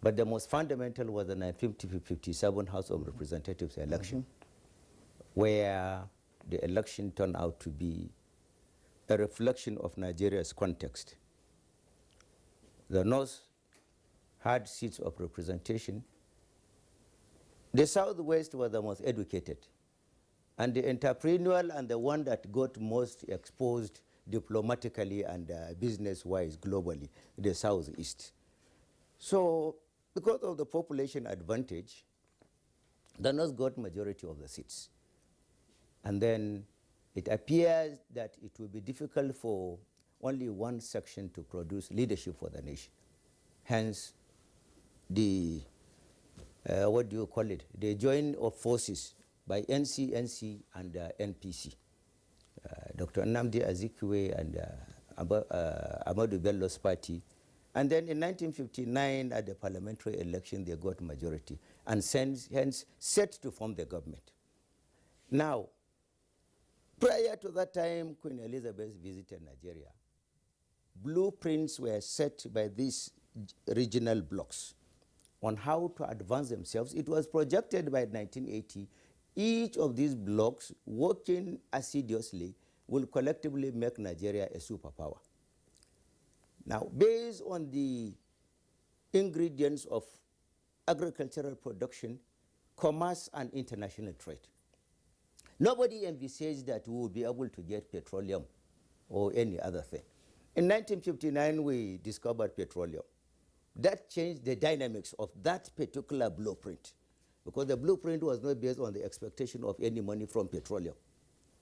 but the most fundamental was the 1957 House of Representatives election, where the election turned out to be a reflection of Nigeria's context. The North had seats of representation. The Southwest was the most educated, and the entrepreneurial and the one that got most exposed diplomatically and business-wise globally, the Southeast. So because of the population advantage, the North got majority of the seats. And then it appears that it will be difficult for only one section to produce leadership for the nation. Hence, the, what do you call it? The join of forces by NC and NPC. Dr. Nnamdi Azikiwe and Ahmadu Bello's party. And then in 1959, at the parliamentary election, they got majority and hence set to form the government. Now, prior to that time, Queen Elizabeth visited Nigeria. Blueprints were set by these regional blocks on how to advance themselves. It was projected by 1980, each of these blocks, working assiduously, will collectively make Nigeria a superpower. Now, based on the ingredients of agricultural production, commerce, and international trade, nobody envisaged that we would be able to get petroleum or any other thing. In 1959, we discovered petroleum. That changed the dynamics of that particular blueprint, because the blueprint was not based on the expectation of any money from petroleum.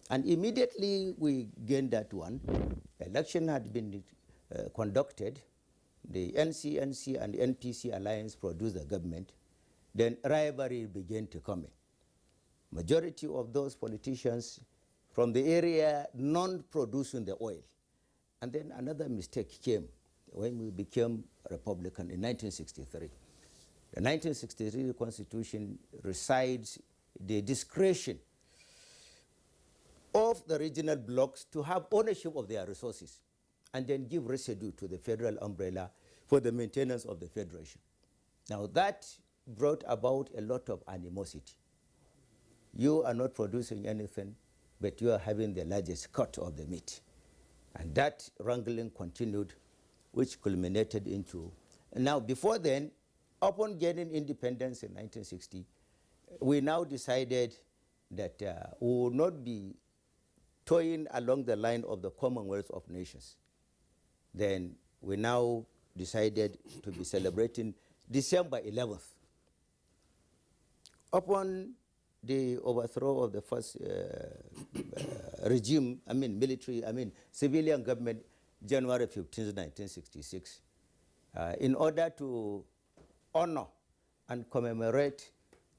And immediately we gained that one. Election had been conducted. The NC and NPC alliance produced the government. Then rivalry began to come in. Majority of those politicians from the area non-producing the oil. And then another mistake came when we became Republican in 1963. The 1963 Constitution resides the discretion of the regional blocks to have ownership of their resources and then give residue to the federal umbrella for the maintenance of the federation. Now that brought about a lot of animosity. You are not producing anything, but you are having the largest cut of the meat. And that wrangling continued, which culminated into, now before then, upon gaining independence in 1960, we now decided that we would not be toying along the line of the Commonwealth of Nations. Then we now decided to be celebrating December 11th. Upon the overthrow of the first regime, civilian government, January 15, 1966, in order to honor and commemorate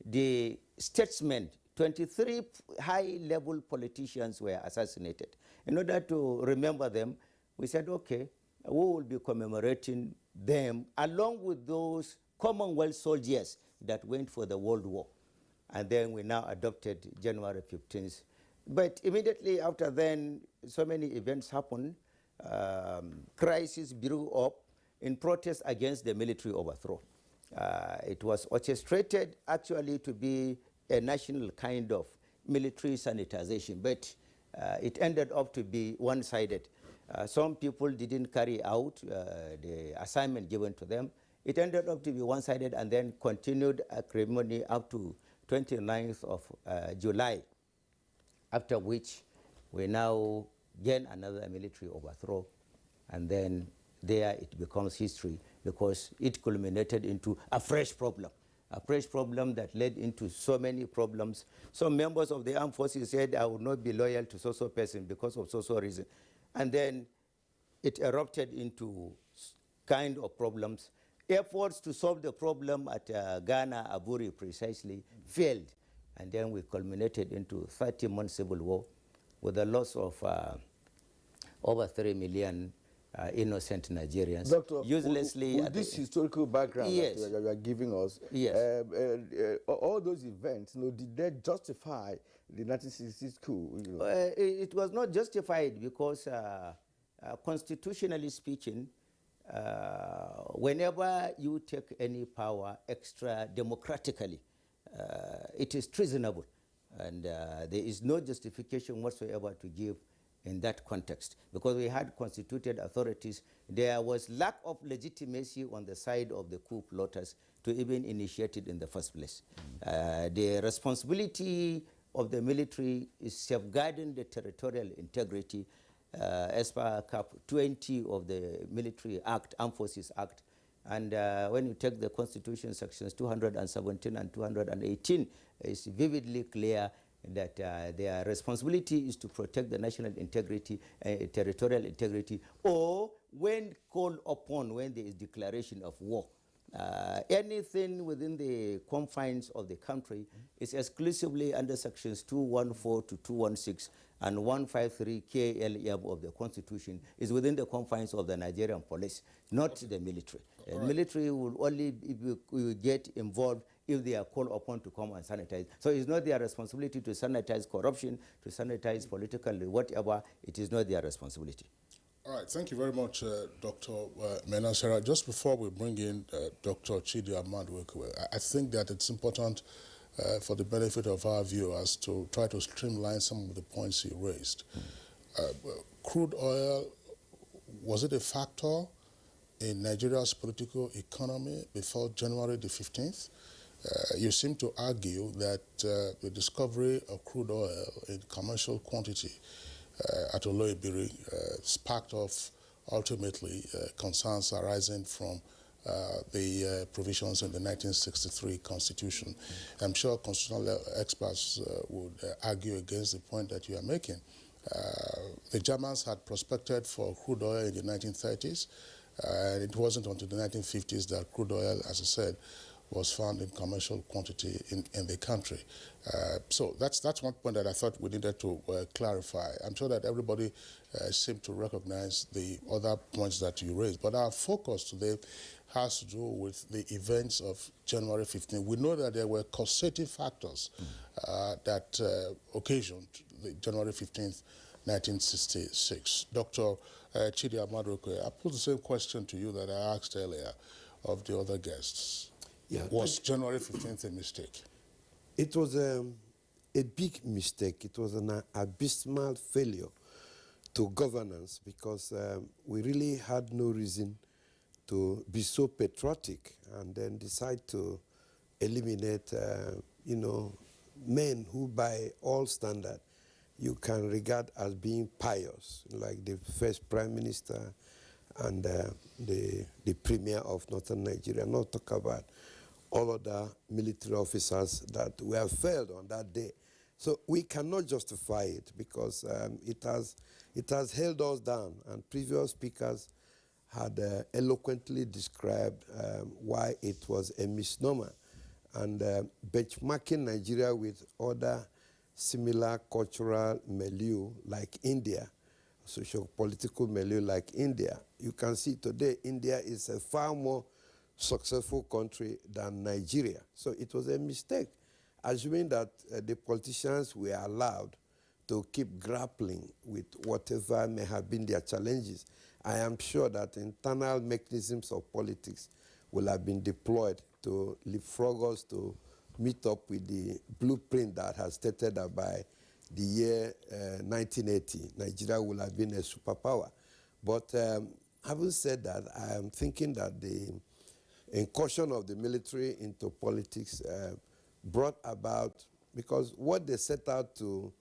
the statesmen, 23 high-level politicians were assassinated. In order to remember them, we said, okay, we will be commemorating them along with those Commonwealth soldiers that went for the World War. And then we now adopted January 15th. But immediately after then, so many events happened. Crisis grew up in protest against the military overthrow. It was orchestrated actually to be a national kind of military sanitization, but it ended up to be one-sided. Some people didn't carry out the assignment given to them. It ended up to be one-sided and then continued acrimony up to 29th of July, after which we now gain another military overthrow, and then there it becomes history because it culminated into a fresh problem that led into so many problems. Some members of the armed forces said, I would not be loyal to so-so person because of so-so reason. And then it erupted into kind of problems. Efforts to solve the problem at Ghana, Aburi precisely, failed. And then we culminated into 30-month civil war with the loss of over 3 million innocent Nigerians. Doctor, uselessly. With this historical background yes. that you are giving us, yes. All those events, did they justify the 1966 coup? It was not justified because, constitutionally speaking, whenever you take any power extra democratically, it is treasonable, and there is no justification whatsoever to give in that context, because we had constituted authorities. There was lack of legitimacy on the side of the coup plotters to even initiate it in the first place. The responsibility of the military is safeguarding the territorial integrity as per Cap 20 of the Military Act, Armed Forces Act. And when you take the Constitution sections 217 and 218, it's vividly clear that their responsibility is to protect the national integrity, territorial integrity, or when called upon, when there is declaration of war. Anything within the confines of the country is exclusively under sections 214 to 216 and 153 KLM of the Constitution is within the confines of the Nigerian police, not the military. The military will only get involved if they are called upon to come and sanitize. So it's not their responsibility to sanitize corruption, to sanitize political whatever. It is not their responsibility. All right, thank you very much, Dr. Menasera. Just before we bring in Dr. Chidi Amadwekwe, I think that it's important for the benefit of our viewers to try to streamline some of the points he raised. Crude oil, was it a factor in Nigeria's political economy before January the 15th? You seem to argue that the discovery of crude oil in commercial quantity at Oloibiri sparked off, ultimately, concerns arising from the provisions in the 1963 Constitution. I'm sure constitutional experts would argue against the point that you are making. The Germans had prospected for crude oil in the 1930s, and it wasn't until the 1950s that crude oil, as I said, was found in commercial quantity in the country. So that's one point that I thought we needed to clarify. I'm sure that everybody seemed to recognize the other points that you raised, but our focus today has to do with the events of January 15. We know that there were causative factors that occasioned the January 15th, 1966. Dr. Chidi Amadwekwe, I put the same question to you that I asked earlier of the other guests. Yeah, was January 15th a mistake? It was a big mistake. It was an abysmal failure to governance because we really had no reason to be so patriotic and then decide to eliminate, men who by all standard you can regard as being pious, like the first prime minister and the premier of northern Nigeria, not talk about all other military officers that were failed on that day. So we cannot justify it because it has held us down, and previous speakers had eloquently described why it was a misnomer. And benchmarking Nigeria with other similar cultural milieu like India, socio-political milieu like India, you can see today India is a far more successful country than Nigeria. So it was a mistake, assuming that the politicians were allowed to keep grappling with whatever may have been their challenges. I am sure that internal mechanisms of politics will have been deployed to leapfrog us to meet up with the blueprint that has stated that by the year 1980, Nigeria will have been a superpower. But having said that, I am thinking that the incursion of the military into politics brought about, because what they set out to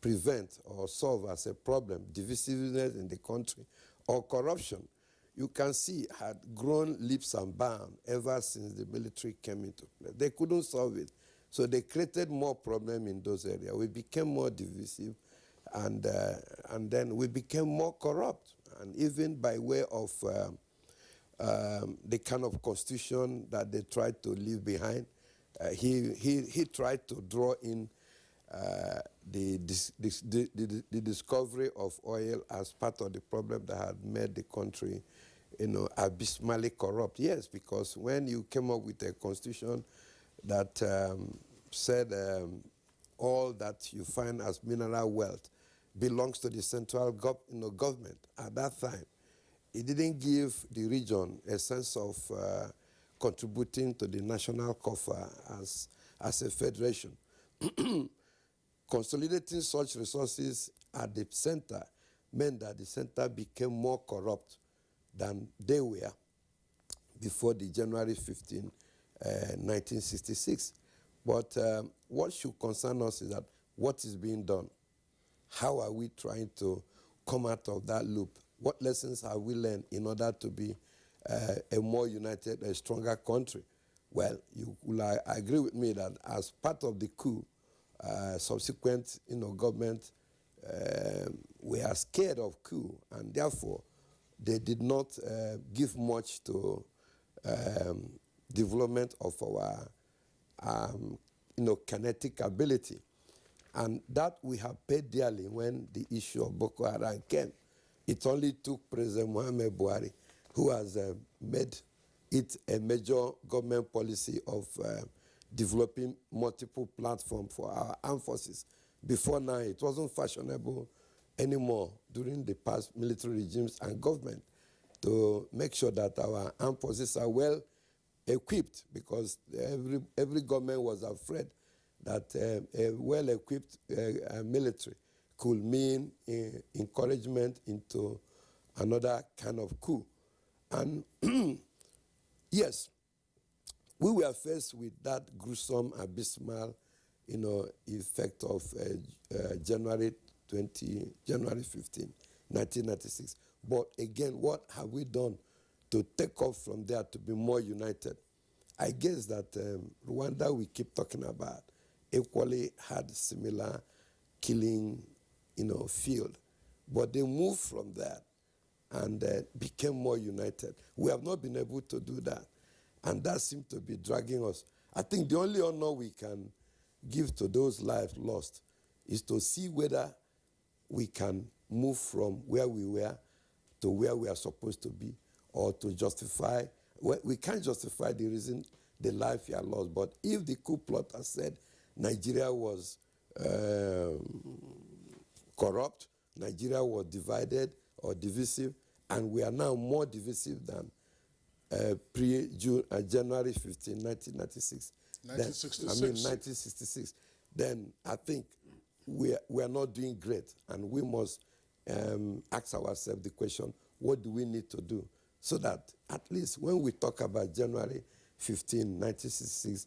prevent or solve as a problem, divisiveness in the country or corruption, you can see had grown leaps and bounds ever since the military came into play. They couldn't solve it. So they created more problems in those areas. We became more divisive, and then we became more corrupt. And even by way of the kind of constitution that they tried to leave behind, he tried to draw in the discovery of oil as part of the problem that had made the country, abysmally corrupt. Yes, because when you came up with a constitution that said all that you find as mineral wealth belongs to the central government at that time, it didn't give the region a sense of contributing to the national coffer as a federation. Consolidating such resources at the center meant that the center became more corrupt than they were before the January 15, 1966. But what should concern us is that what is being done? How are we trying to come out of that loop? What lessons have we learned in order to be a more united, a stronger country? Well, you will agree with me that as part of the coup, subsequent government, we are scared of coup, and therefore they did not give much to development of our kinetic ability. And that we have paid dearly when the issue of Boko Haram came. It only took President Muhammad Buhari, who has made it a major government policy of developing multiple platforms for our armed forces. Before now, it wasn't fashionable anymore during the past military regimes and government to make sure that our armed forces are well equipped, because every government was afraid that a well-equipped military could mean encouragement into another kind of coup. And yes, we were faced with that gruesome, abysmal, effect of January 15, 1996. But again, what have we done to take off from there to be more united? I guess that Rwanda, we keep talking about, equally had similar killing, field. But they moved from that and became more united. We have not been able to do that. And that seems to be dragging us. I think the only honor we can give to those lives lost is to see whether we can move from where we were to where we are supposed to be, or to justify. Well, we can't justify the reason the life you are lost. But if the coup plotter said Nigeria was corrupt, Nigeria was divided or divisive, and we are now more divisive than January 15, 1996. 1966. Then I think we are not doing great, and we must ask ourselves the question, what do we need to do so that at least when we talk about January 15, 1966,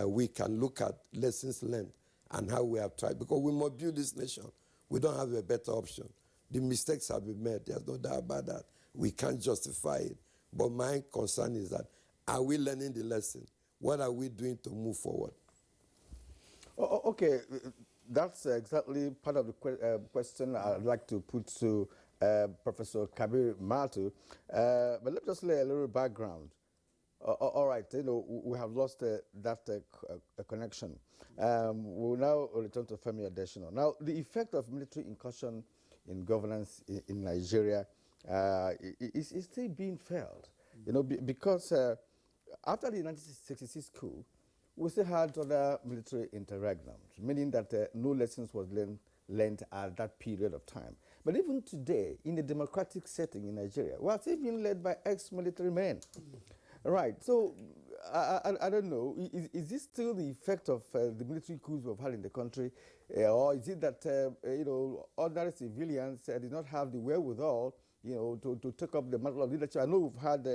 we can look at lessons learned and how we have tried, because we must build this nation. We don't have a better option. The mistakes have been made. There's no doubt about that. We can't justify it. But my concern is that, are we learning the lesson? What are we doing to move forward? Okay, that's exactly part of the question I'd like to put to Professor Kabir Matu. But let's just lay a little background. All right, we have lost that connection. We'll now return to Femi Adesina. Now, the effect of military incursion in governance in Nigeria is still being felt, because after the 1966 coup, we still had other military interregnums, meaning that no lessons was learned at that period of time. But even today, in the democratic setting in Nigeria, we are still being led by ex-military men. Right, so I don't know, is this still the effect of the military coups we've had in the country, or is it that, ordinary civilians did not have the wherewithal, to take up the mantle of leadership? I know we've had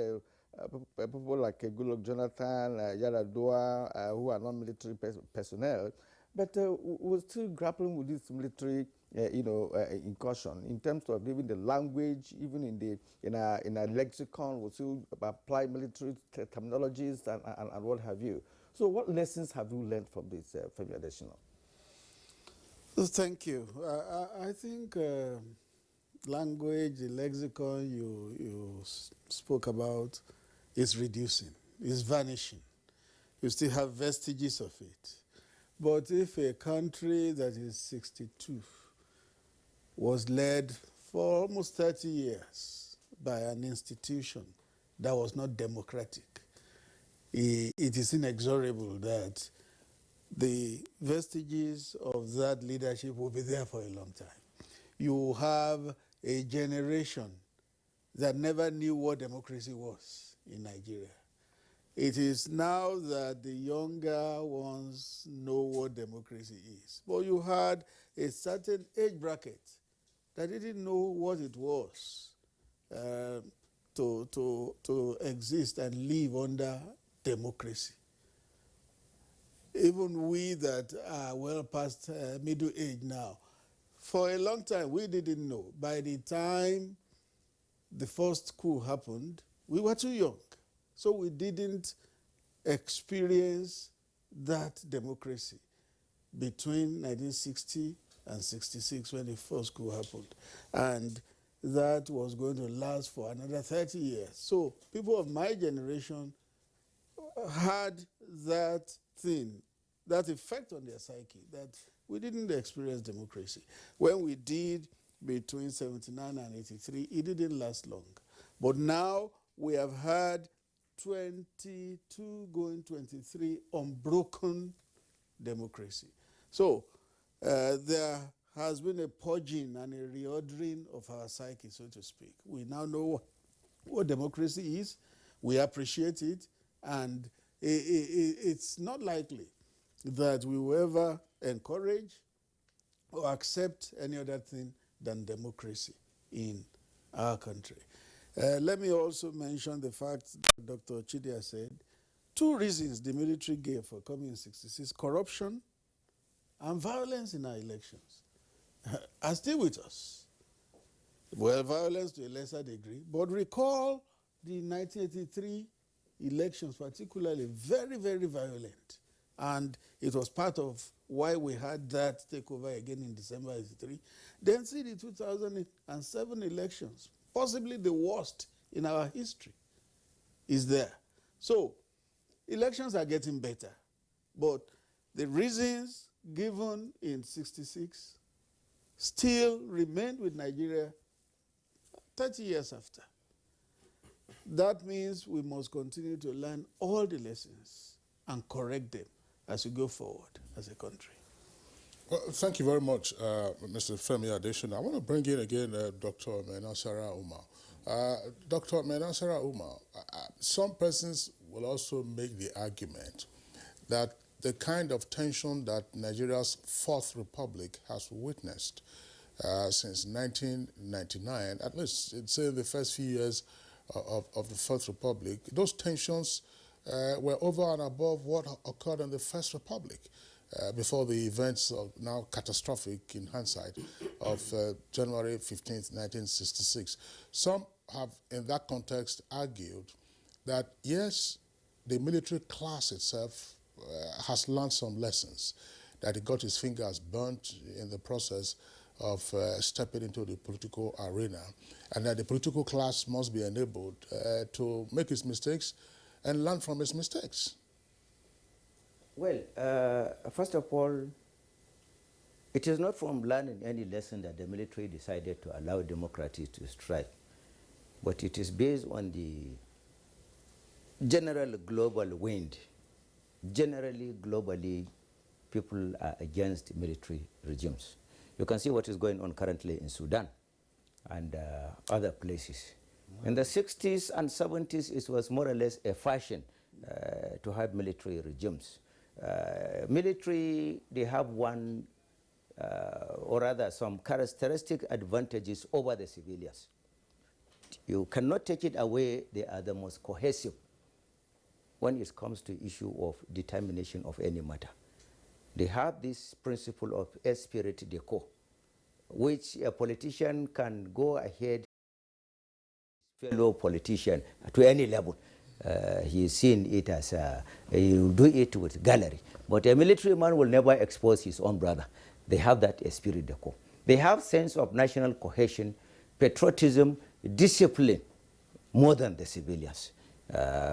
people like Goodluck Jonathan, Yaradua, who are non-military personnel, but we're still grappling with this military incursion in terms of even the language, even in a lexicon, we still apply military terminologies and what have you. So what lessons have you learned from this, Femi Adesina? Thank you. I think language, the lexicon you spoke about is reducing, is vanishing. You still have vestiges of it. But if a country that is 62 was led for almost 30 years by an institution that was not democratic, it is inexorable that the vestiges of that leadership will be there for a long time. You have a generation that never knew what democracy was in Nigeria. It is now that the younger ones know what democracy is. But you had a certain age bracket that didn't know what it was to exist and live under democracy. Even we that are well past middle age now, for a long time we didn't know. By the time the first coup happened, we were too young. So we didn't experience that democracy between 1960 and 66 when the first coup happened. And that was going to last for another 30 years. So people of my generation had that thing, that effect on their psyche, that we didn't experience democracy. When we did between 79 and 83, it didn't last long. But now we have had 22 going 23 unbroken democracy. So there has been a purging and a reordering of our psyche, so to speak. We now know what democracy is, we appreciate it, and it's not likely that we will ever encourage or accept any other thing than democracy in our country. Let me also mention the fact that Dr. Chidia said, 2 reasons the military gave for coming in 66, corruption and violence in our elections, are still with us. Well, violence to a lesser degree, but recall the 1983 elections, particularly very, very violent. And it was part of why we had that takeover again in December 83. Then see the 2007 elections, possibly the worst in our history, is there. So elections are getting better, but the reasons given in 66 still remain with Nigeria 30 years after. That means we must continue to learn all the lessons and correct them as we go forward as a country. Well, thank you very much, Mr. Femi Adesina. I want to bring in again Dr. Menasara Umar. Dr. Menasara Umar, some persons will also make the argument that the kind of tension that Nigeria's Fourth Republic has witnessed since 1999, at least it's in the first few years of the Fourth Republic, those tensions were over and above what occurred in the First Republic before the events of now catastrophic in hindsight of January 15th, 1966. Some have, in that context, argued that, yes, the military class itself has learned some lessons, that it got its fingers burnt in the process of stepping into the political arena, and that the political class must be enabled to make its mistakes and learn from its mistakes. Well, first of all, it is not from learning any lesson that the military decided to allow democracy to strike, but it is based on the general global wind. Generally, globally, people are against military regimes. You can see what is going on currently in Sudan and other places. In the 60s and 70s, it was more or less a fashion to have military regimes. Military, they have one, or rather some characteristic advantages over the civilians. You cannot take it away. They are the most cohesive when it comes to issue of determination of any matter. They have this principle of esprit de corps, which a politician can go ahead, fellow politician, to any level. He's seen it as, he will do it with gallery. But a military man will never expose his own brother. They have that esprit de corps. They have sense of national cohesion, patriotism, discipline, more than the civilians.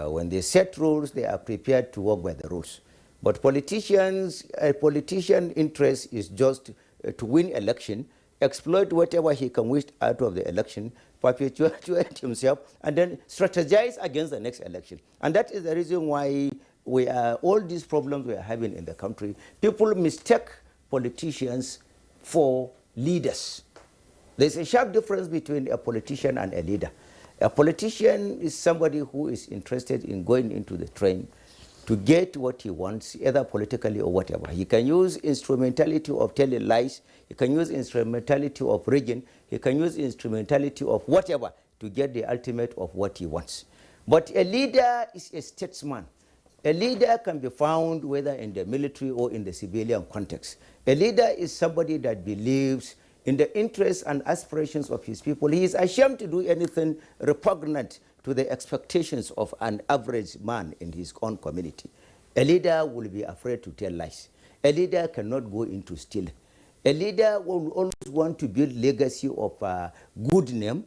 When they set rules, they are prepared to work by the rules. But politicians, a politician interest is just to win election, exploit whatever he can wish out of the election, perpetuate himself, and then strategize against the next election. And that is the reason why we are, all these problems we are having in the country. People mistake politicians for leaders. There's a sharp difference between a politician and a leader. A politician is somebody who is interested in going into the train to get what he wants, either politically or whatever. He can use instrumentality of telling lies, he can use instrumentality of rigging, he can use instrumentality of whatever to get the ultimate of what he wants. But a leader is a statesman. A leader can be found whether in the military or in the civilian context. A leader is somebody that believes in the interests and aspirations of his people. He is ashamed to do anything repugnant to the expectations of an average man in his own community. A leader will be afraid to tell lies. A leader cannot go into stealing. A leader will always want to build legacy of good name,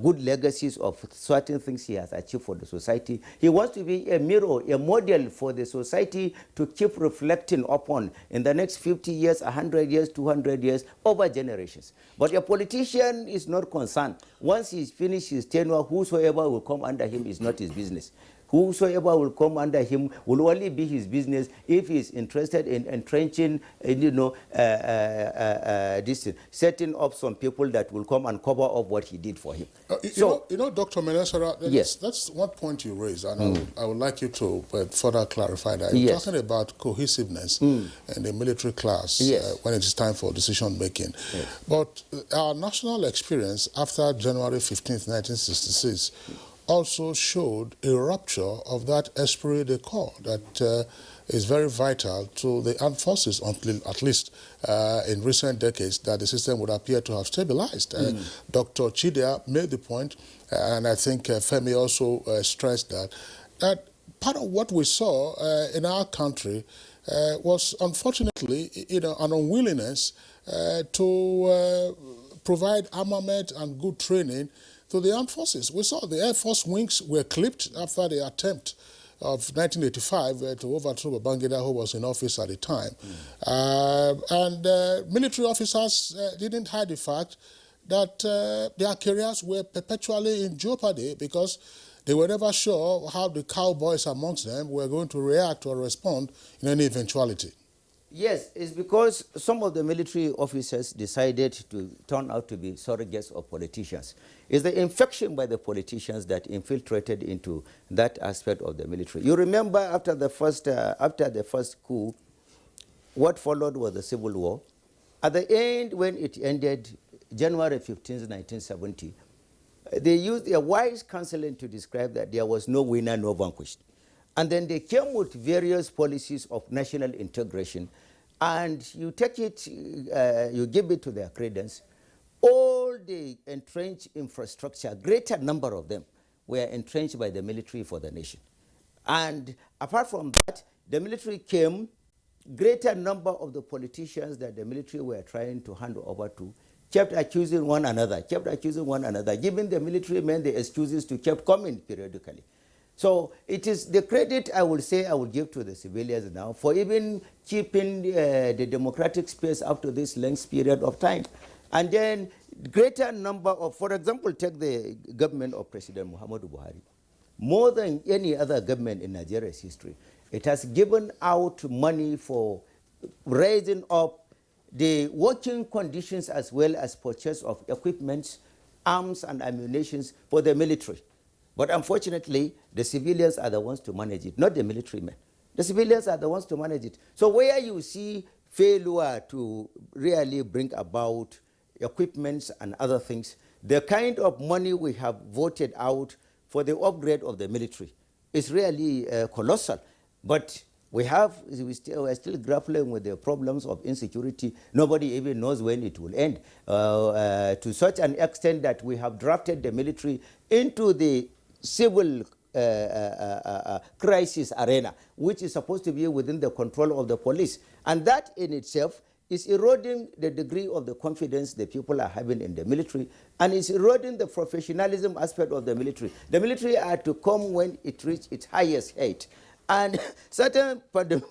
good legacies of certain things he has achieved for the society. He wants to be a mirror, a model for the society to keep reflecting upon in the next 50 years, 100 years, 200 years, over generations. But a politician is not concerned. Once he's finished his tenure, whosoever will come under him is not his business. Whosoever will come under him will only be his business if he is interested in entrenching, setting up some people that will come and cover up what he did for him. You know, Dr. Menesara, yes, that's one point you raised, and I would like you to further clarify that. You're talking about cohesiveness in the military class when it is time for decision making. Yes. But our national experience after January 15th, 1966, also showed a rupture of that esprit de corps that is very vital to the armed forces, until, at least in recent decades, that the system would appear to have stabilized. Dr. Chidea made the point, and I think Femi also stressed that part of what we saw in our country was, unfortunately, an unwillingness to provide armament and good training to the armed forces. We saw the Air Force wings were clipped after the attempt of 1985 to overthrow Babangida, who was in office at the time. Military officers didn't hide the fact that their careers were perpetually in jeopardy because they were never sure how the cowboys amongst them were going to react or respond in any eventuality. Yes, it's because some of the military officers decided to turn out to be surrogates of politicians. It's the infection by the politicians that infiltrated into that aspect of the military. You remember after the first coup, what followed was the Civil War. At the end, when it ended, January 15, 1970, they used a wise counseling to describe that there was no winner, no vanquished. And then they came with various policies of national integration, and you take it, you give it to their credence. All the entrenched infrastructure, greater number of them, were entrenched by the military for the nation. And apart from that, the military came, greater number of the politicians that the military were trying to hand over to kept accusing one another, giving the military men the excuses to keep coming periodically. So it is the credit I would say I would give to the civilians now for even keeping the democratic space up to this length period of time. And then greater number of, for example, take the government of President Muhammadu Buhari. More than any other government in Nigeria's history, it has given out money for raising up the working conditions as well as purchase of equipment, arms and ammunition for the military. But unfortunately, the civilians are the ones to manage it, not the military men. The civilians are the ones to manage it. So where you see failure to really bring about equipments and other things, the kind of money we have voted out for the upgrade of the military is really colossal. But we're still grappling with the problems of insecurity. Nobody even knows when it will end, to such an extent that we have drafted the military into the civil crisis arena, which is supposed to be within the control of the police. And that in itself is eroding the degree of the confidence the people are having in the military, and is eroding the professionalism aspect of the military. The military are to come when it reaches its highest height. And certain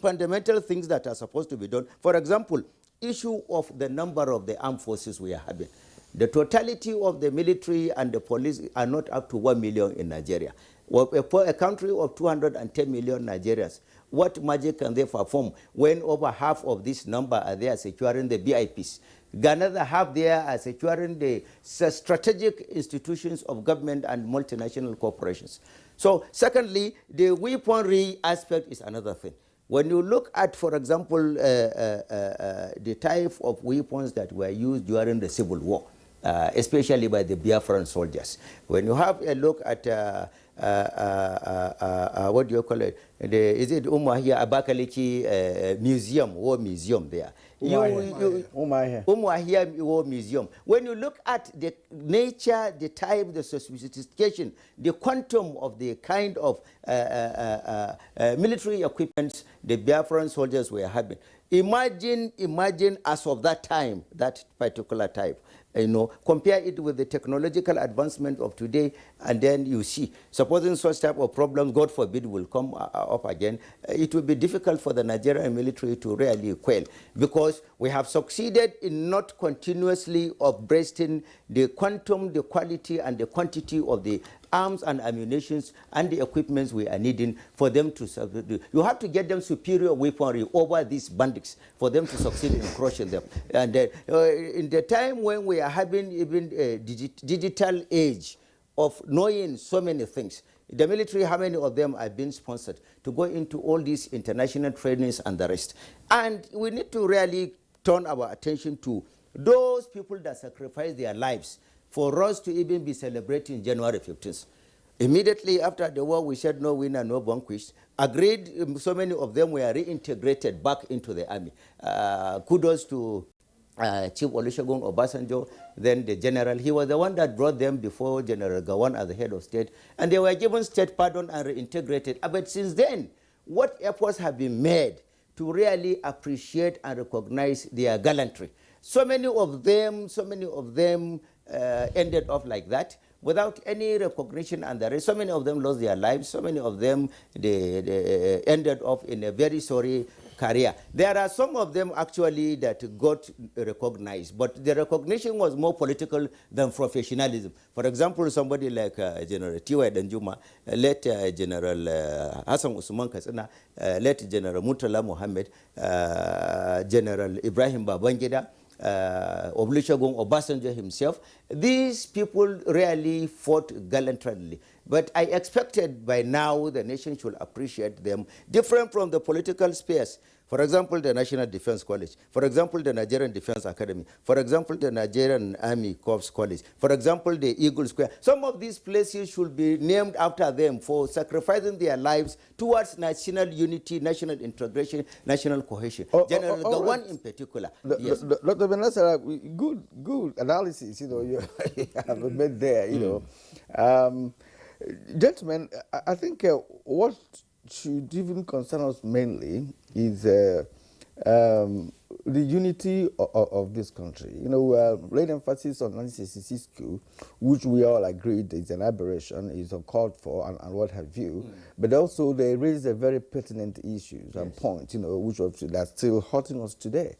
fundamental things that are supposed to be done. For example, issue of the number of the armed forces we are having. The totality of the military and the police are not up to 1 million in Nigeria. Well, for a country of 210 million Nigerians, what magic can they perform when over half of this number are there securing the VIPs? Another half there are securing the strategic institutions of government and multinational corporations. So secondly, the weaponry aspect is another thing. When you look at, for example, the type of weapons that were used during the Civil War, especially by the Biafran soldiers, when you have a look at what do you call it? Is it Umuahia Abakaliki Museum, War Museum there? Umuahia War Museum. When you look at the nature, the type, the sophistication, the quantum of the kind of military equipment the Biafran soldiers were having, imagine as of that time, that particular type. Compare it with the technological advancement of today, and then you see, supposing such type of problems, God forbid, will come up again, it will be difficult for the Nigerian military to really quell, because we have succeeded in not continuously breasting the quantum, the quality, and the quantity of the arms and ammunitions and the equipments we are needing for them to succeed. You have to get them superior weaponry over these bandits for them to succeed in crushing them. And in the time when we are having even a digital age of knowing so many things, the military, how many of them are being sponsored to go into all these international trainings and the rest? And we need to really turn our attention to those people that sacrifice their lives for us to even be celebrating January 15th. Immediately after the war, we said no winner, no vanquished. Agreed, so many of them were reintegrated back into the army. Kudos to Chief Olusegun Obasanjo, then the general. He was the one that brought them before General Gowon as the head of state, and they were given state pardon and reintegrated. But since then, what efforts have been made to really appreciate and recognize their gallantry? So many of them ended up like that without any recognition, and the rest. So many of them lost their lives. So many of them they ended up in a very sorry career. There are some of them actually that got recognized, but the recognition was more political than professionalism. For example, somebody like General T.Y. Danjuma, let General Hassan Usman Katsina, let General Murtala Mohammed, General Ibrahim Babangida, Olusegun Obasanjo himself. These people really fought gallantly. But I expected by now the nation should appreciate them, different from the political space. For example, the National Defense College. For example, the Nigerian Defense Academy. For example, the Nigerian Army Corps College. For example, the Eagle Square. Some of these places should be named after them for sacrificing their lives towards national unity, national integration, national cohesion. General Gowon right. In particular. Yes. Dr. Benasara, good analysis, you have made there, Gentlemen, I think what should even concern us mainly is the unity of this country. Laid emphasis on 1966 coup, which we all agreed is an aberration, is uncalled for, and what have you. But also they raised a very pertinent issues and points, which are still hurting us today.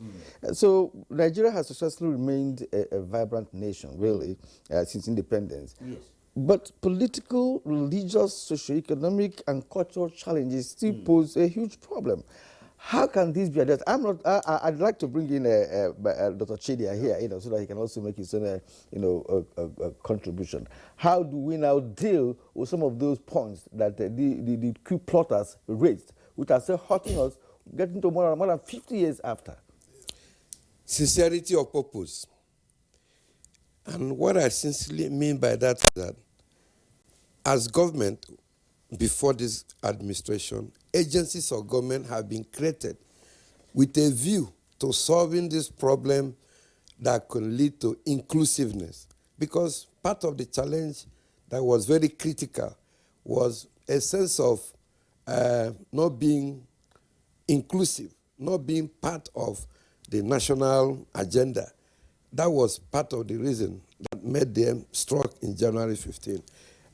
So Nigeria has successfully remained a vibrant nation, really, since independence. Yes. But political, religious, socioeconomic, and cultural challenges still pose a huge problem. How can this be addressed? I'd like to bring in Dr. Chidia here, so that he can also make his own, a contribution. How do we now deal with some of those points that the coup plotters raised, which are still hurting us, getting to more than 50 years after? Sincerity of purpose. And what I sincerely mean by that is that as government, before this administration, agencies of government have been created with a view to solving this problem that could lead to inclusiveness. Because part of the challenge that was very critical was a sense of not being inclusive, not being part of the national agenda. That was part of the reason that made them struck in January 15.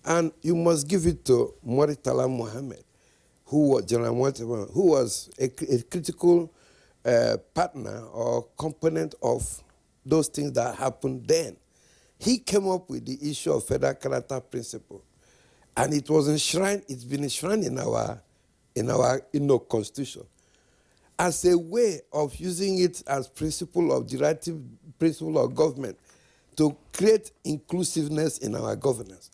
And you must give it to Murtala Mohammed, who was General Mwantebon, who was a critical partner or component of those things that happened then. He came up with the issue of federal character principle, and it was enshrined. It's been enshrined in our constitution as a way of using it as principle of directive principle of government to create inclusiveness in our governance.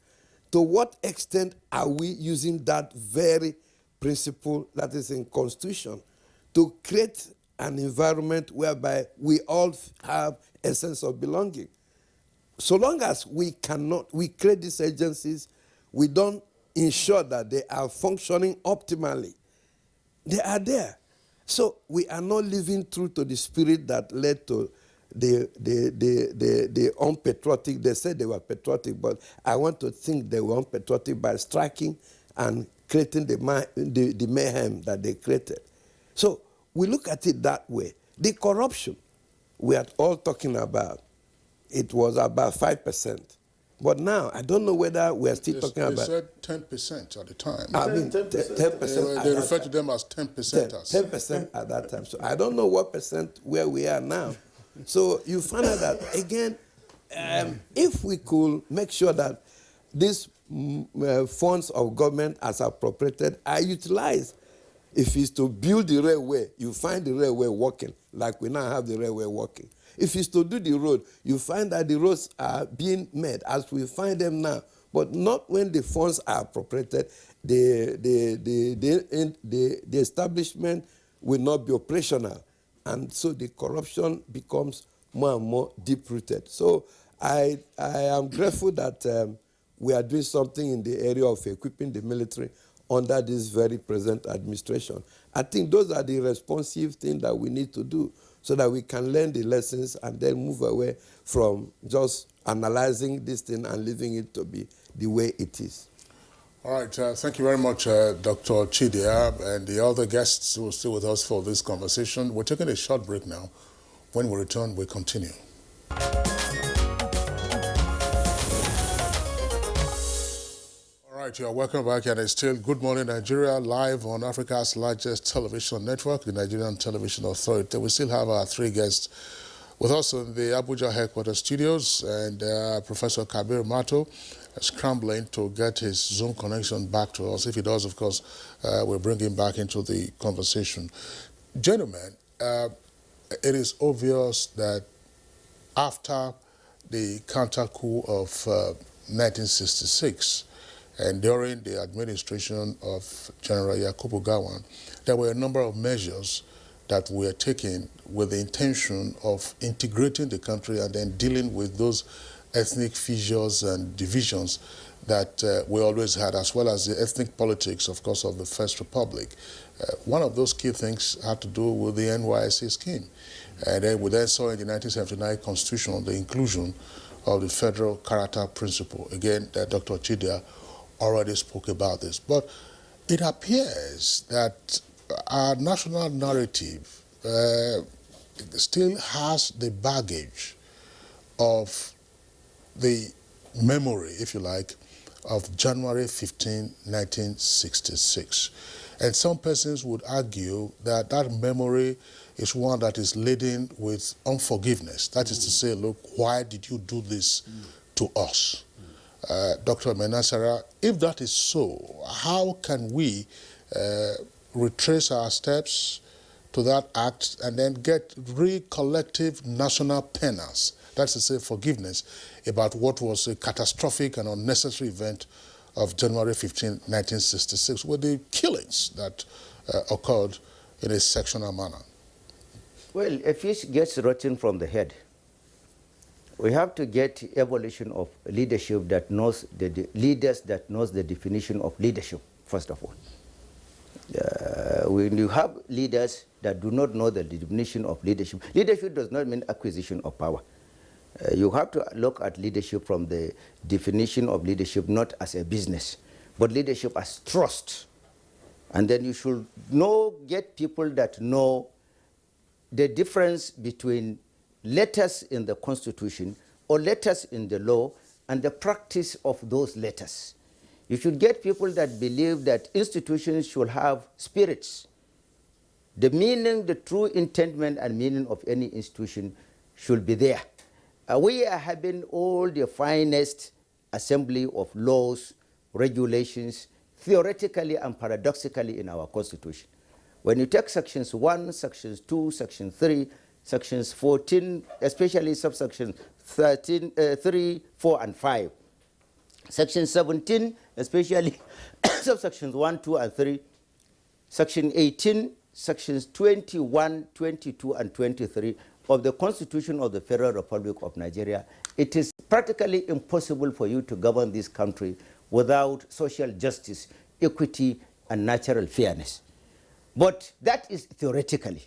To what extent are we using that very principle that is in Constitution to create an environment whereby we all have a sense of belonging? So long as we create these agencies, we don't ensure that they are functioning optimally. They are there. So we are not living true to the spirit that led to the unpatriotic. They said they were patriotic, but I want to think they were unpatriotic by striking and creating the mayhem that they created. So we look at it that way. The corruption we are all talking about, it was about 5%. But now, I don't know whether we're still talking about... They said 10% at the time. I mean, 10%. They refer to them as 10%ers. 10% at that time. So I don't know what percent where we are now. So you find out that, again, if we could make sure that these funds of government as appropriated are utilized, if it's to build the railway, you find the railway working, like we now have the railway working. If it's to do the road, you find that the roads are being made as we find them now, but not when the funds are appropriated. The establishment will not be operational, and so the corruption becomes more and more deep-rooted. So I am grateful that we are doing something in the area of equipping the military under this very present administration. I think those are the responsive things that we need to do, so that we can learn the lessons and then move away from just analyzing this thing and leaving it to be the way it is. All right, thank you very much, Dr. Chidia, and the other guests who are still with us for this conversation. We're taking a short break now. When we return, we continue. All right, you are welcome back, and it's still Good Morning Nigeria, live on Africa's largest television network, the Nigerian Television Authority. We still have our three guests with us in the Abuja headquarters studios, and Professor Kabir Mato scrambling to get his Zoom connection back to us. If he does, of course, we'll bring him back into the conversation. Gentlemen, it is obvious that after the counter coup of 1966, and during the administration of General Yakubu Gowon, there were a number of measures that were taken with the intention of integrating the country and then dealing with those ethnic fissures and divisions that we always had, as well as the ethnic politics, of course, of the First Republic. One of those key things had to do with the NYSC scheme. And then we then saw in the 1979 Constitution the inclusion of the federal character principle. Again, Dr. Chidia already spoke about this. But it appears that our national narrative still has the baggage of the memory, if you like, of January 15, 1966. And some persons would argue that that memory is one that is laden with unforgiveness. That is to say, look, why did you do this to us? Dr. Menasara, if that is so, how can we retrace our steps to that act and then get collective national penance, that's to say forgiveness, about what was a catastrophic and unnecessary event of January 15, 1966, with the killings that occurred in a sectional manner? Well, a fish gets rotten from the head. We have to get evolution of leadership that knows leaders that knows the definition of leadership, first of all. When you have leaders that do not know the definition of leadership, leadership does not mean acquisition of power. You have to look at leadership from the definition of leadership not as a business, but leadership as trust. And then you should get people that know the difference between letters in the Constitution or letters in the law and the practice of those letters. You should get people that believe that institutions should have spirits. The meaning, the true intentment and meaning of any institution should be there. We are having all the finest assembly of laws, regulations, theoretically and paradoxically in our Constitution. When you take sections 1, sections 2, section 3, sections 14, especially subsections 3, 4, and 5, section 17, especially subsections 1, 2, and 3, section 18, sections 21, 22, and 23 of the Constitution of the Federal Republic of Nigeria, it is practically impossible for you to govern this country without social justice, equity, and natural fairness. But that is theoretically.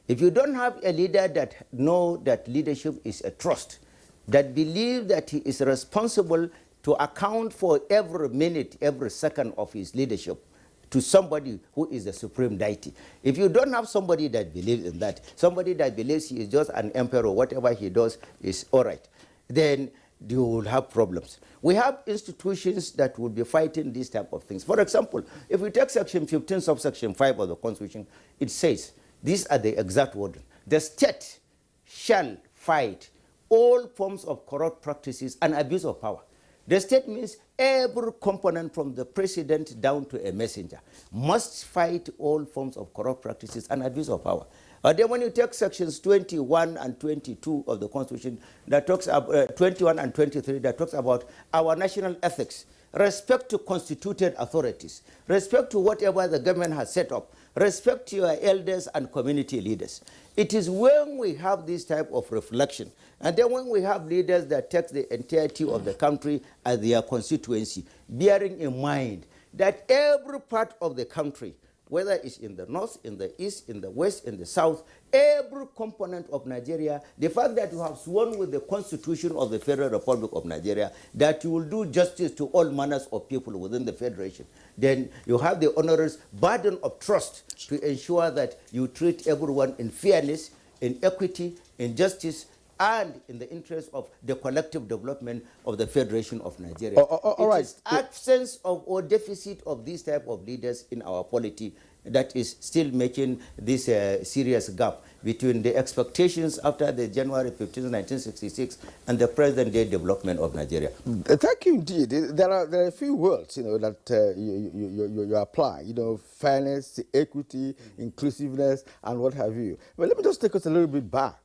If you don't have a leader that knows that leadership is a trust, that believes that he is responsible to account for every minute, every second of his leadership to somebody who is the supreme deity. If you don't have somebody that believes in that, somebody that believes he is just an emperor, whatever he does is all right, then you will have problems. We have institutions that will be fighting these type of things. For example, if we take section 15, subsection 5 of the Constitution, it says, these are the exact wording: the state shall fight all forms of corrupt practices and abuse of power. The state means every component from the president down to a messenger must fight all forms of corrupt practices and abuse of power. Then when you take sections 21 and 22 of the Constitution, that talks about 21 and 23, that talks about our national ethics, respect to constituted authorities, respect to whatever the government has set up, respect to your elders and community leaders. It is when we have this type of reflection, and then when we have leaders that take the entirety of the country as their constituency, bearing in mind that every part of the country, whether it's in the north, in the east, in the west, in the south, every component of Nigeria, the fact that you have sworn with the Constitution of the Federal Republic of Nigeria that you will do justice to all manners of people within the Federation, then you have the onerous burden of trust to ensure that you treat everyone in fairness, in equity, in justice, and in the interest of the collective development of the Federation of Nigeria. All right. Is absence of or deficit of these type of leaders in our polity that is still making this serious gap between the expectations after the January 15, 1966 and the present day development of Nigeria. Thank you indeed. There are a few words, that you apply, fairness, equity, inclusiveness, and what have you. But let me just take us a little bit back,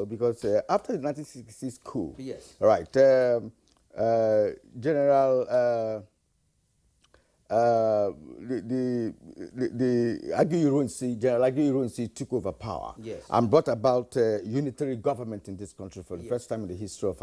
because after the 1966 coup, yes, right, General General Aguirre took over power, yes, and brought about unitary government in this country for the first time in the history of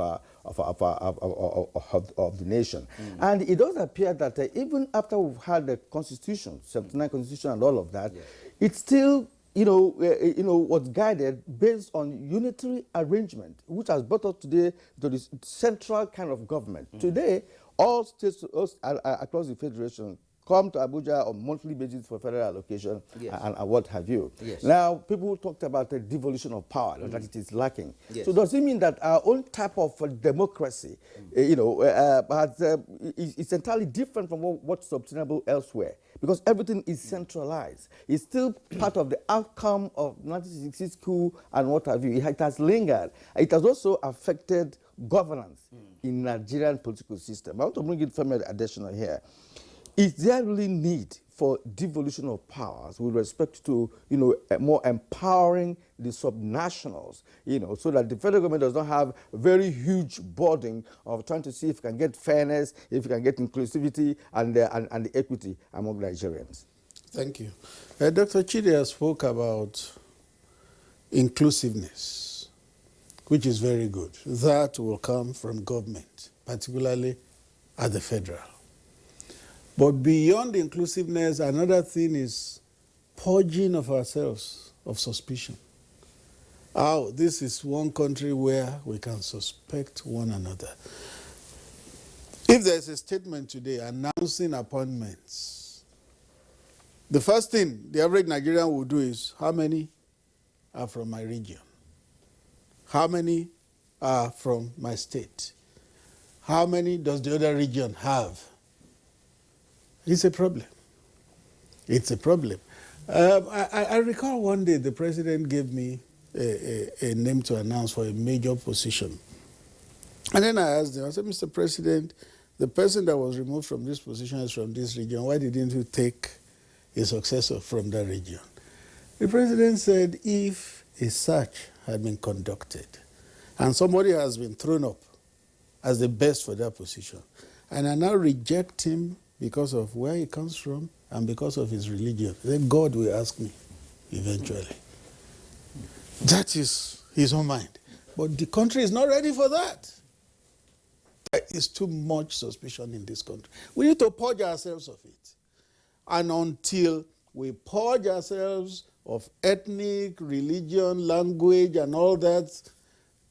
the nation. And it does appear that even after we've had the Constitution, 79 Constitution, and all of that, it still was guided based on unitary arrangement, which has brought us today to this central kind of government. Today, all states across the Federation come to Abuja on monthly basis for federal allocation, yes, and what have you. Yes. Now, people talked about the devolution of power, that it is lacking. Yes. So does it mean that our own type of democracy, is entirely different from what's obtainable elsewhere? Because everything is centralized. It's still part of the outcome of 1966 coup and what have you. It has lingered. It has also affected governance in Nigerian political system. I want to bring it from an additional here. Is there really need for devolution of powers with respect to, more empowering the subnationals, so that the federal government does not have a very huge burden of trying to see if it can get fairness, if it can get inclusivity and the equity among Nigerians? Thank you. Dr. Chidera spoke about inclusiveness, which is very good. That will come from government, particularly at the federal. But beyond inclusiveness, another thing is purging of ourselves of suspicion. Oh, this is one country where we can suspect one another. If there's a statement today announcing appointments, the first thing the average Nigerian will do is, how many are from my region? How many are from my state? How many does the other region have? It's a problem. It's a problem. I recall one day the president gave me a name to announce for a major position. And then I asked him, I said, Mr. President, the person that was removed from this position is from this region. Why didn't you take a successor from that region? The president said if a search had been conducted and somebody has been thrown up as the best for that position, and I now reject him because of where he comes from and because of his religion, then God will ask me eventually. That is his own mind. But the country is not ready for that. There is too much suspicion in this country. We need to purge ourselves of it. And until we purge ourselves of ethnic, religion, language, and all that,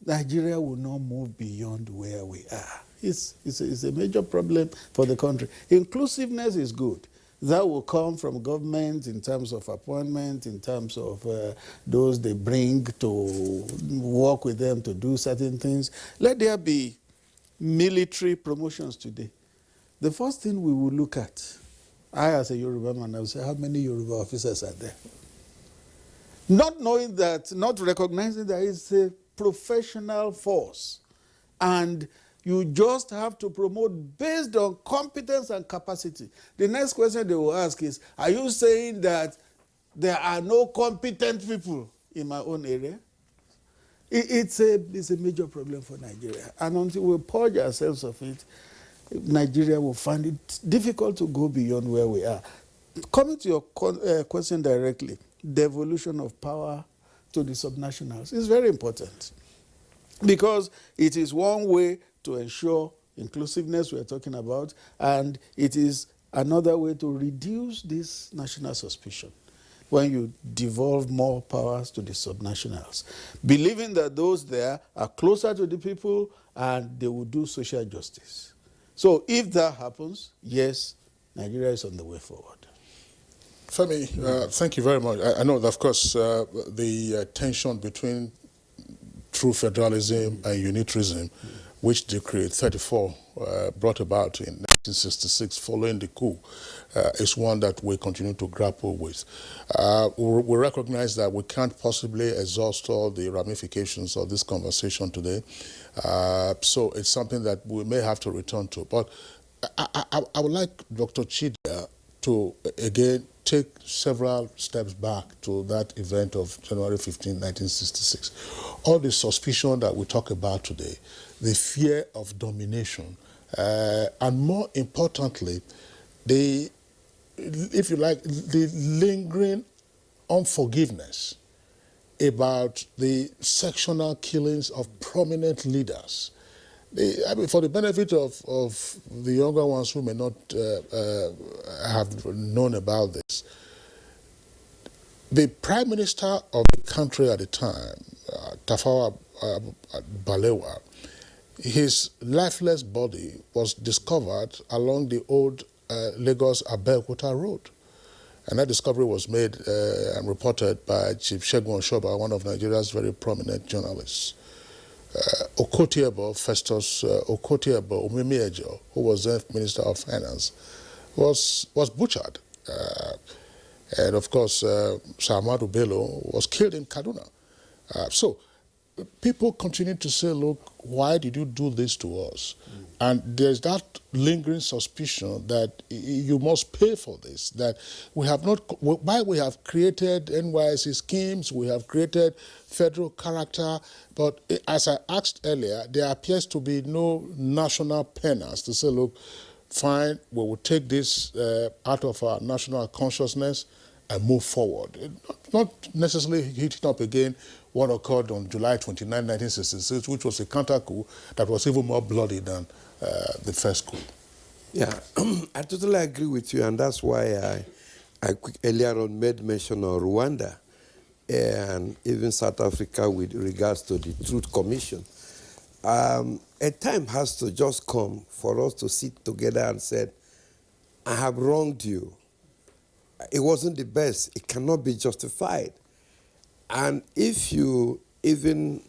Nigeria will not move beyond where we are. It's a major problem for the country. Inclusiveness is good. That will come from government in terms of appointment, in terms of those they bring to work with them to do certain things. Let there be military promotions today. The first thing we will look at, I as a Yoruba man, I will say, how many Yoruba officers are there? Not knowing that, not recognizing that it's a professional force. And you just have to promote based on competence and capacity. The next question they will ask is, are you saying that there are no competent people in my own area? It's a major problem for Nigeria. And until we purge ourselves of it, Nigeria will find it difficult to go beyond where we are. Coming to your question directly, devolution of power to the subnationals is very important because it is one way to ensure inclusiveness we are talking about, and it is another way to reduce this national suspicion when you devolve more powers to the subnationals, believing that those there are closer to the people and they will do social justice. So if that happens, yes, Nigeria is on the way forward. Femi, thank you very much. I know that, of course, the tension between true federalism and unitarism, which Decree 34 brought about in 1966 following the coup, is one that we continue to grapple with. We recognize that we can't possibly exhaust all the ramifications of this conversation today, so it's something that we may have to return to. But I would like Dr. Chida to, again, take several steps back to that event of January 15, 1966. All the suspicion that we talk about today, the fear of domination, and more importantly, if you like, the lingering unforgiveness about the sectional killings of prominent leaders. I mean, for the benefit of the younger ones who may not have known about this, the Prime Minister of the country at the time, Tafawa Balewa, his lifeless body was discovered along the old Lagos-Abeokuta road. And that discovery was made and reported by Chief Segun Oshoba, one of Nigeria's very prominent journalists. Okotiebo, Festus Okotiebo Umimiejo, who was then Minister of Finance, was butchered. And of course, Samadu Bello was killed in Kaduna. So people continue to say, look, why did you do this to us? And there's that lingering suspicion that you must pay for this, that we have not, why we have created NYSC schemes, we have created federal character, but as I asked earlier, there appears to be no national penance to say, look, fine, we will take this out of our national consciousness and move forward. Not necessarily hitting up again what occurred on July 29, 1966, which was a counter-coup that was even more bloody than the first coup. Yeah, I totally agree with you, and that's why I earlier on made mention of Rwanda and even South Africa with regards to the Truth Commission. A time has to just come for us to sit together and say, I have wronged you. It wasn't the best. It cannot be justified. And if you even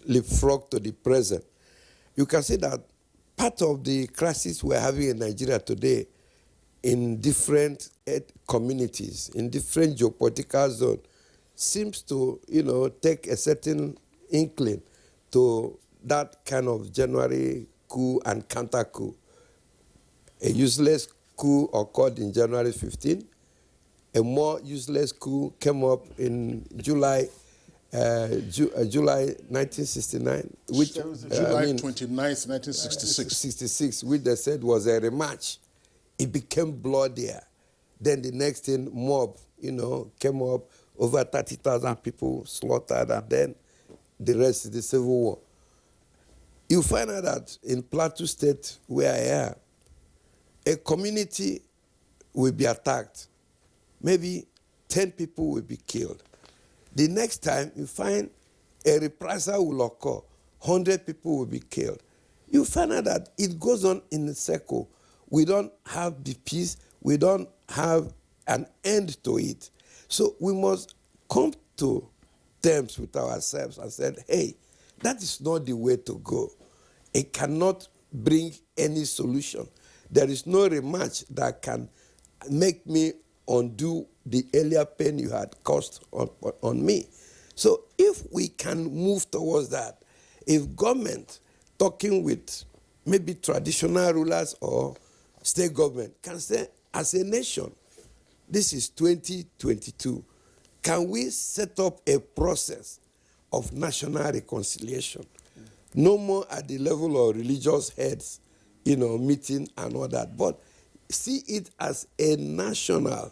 leapfrog to the present, you can see that part of the crisis we're having in Nigeria today in different communities, in different geopolitical zones, seems to, take a certain inkling to that kind of January coup and counter coup. A useless coup occurred in January 15. A more useless coup came up in July 1969, which July 29th, 1966, which they said was a rematch. It became bloodier. Then the next thing, mob, came up, over 30,000 people slaughtered, and then the rest is the Civil War. You find out that in Plateau State, where I am, a community will be attacked. Maybe 10 people will be killed. The next time, you find a reprisal will occur. 100 people will be killed. You find out that it goes on in a circle. We don't have the peace. We don't have an end to it. So we must come to terms with ourselves and say, hey, that is not the way to go. It cannot bring any solution. There is no rematch that can make me undo the earlier pain you had caused on me. So if we can move towards that, if government talking with maybe traditional rulers or state government can say, as a nation, this is 2022, can we set up a process of national reconciliation? No more at the level of religious heads, meeting and all that, but see it as a national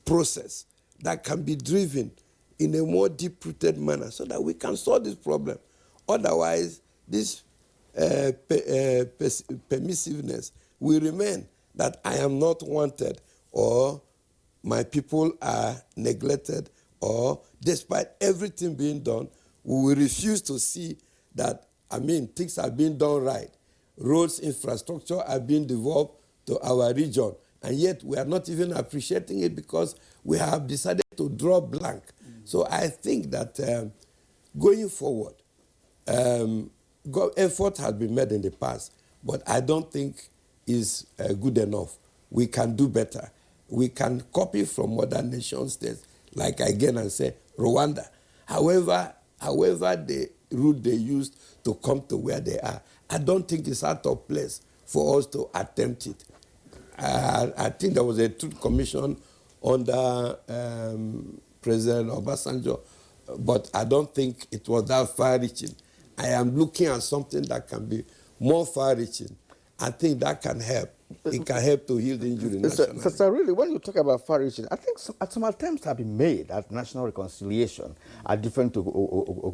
process that can be driven in a more deep-rooted manner so that we can solve this problem. Otherwise, this permissiveness will remain, that I am not wanted, or my people are neglected, or despite everything being done, we will refuse to see that, things are being done right. Roads, infrastructure are being developed to our region, and yet we are not even appreciating it because we have decided to draw blank. So I think that going forward, effort has been made in the past, but I don't think is good enough. We can do better. We can copy from other nation states, like again and say Rwanda. However, the route they used to come to where they are, I don't think it's out of place for us to attempt it. I think there was a truth commission under President Obasanjo, but I don't think it was that far-reaching. I am looking at something that can be more far-reaching. I think that can help. It can help to heal the injury nationally. So really, when you talk about far-reaching, I think some attempts have been made at national reconciliation at different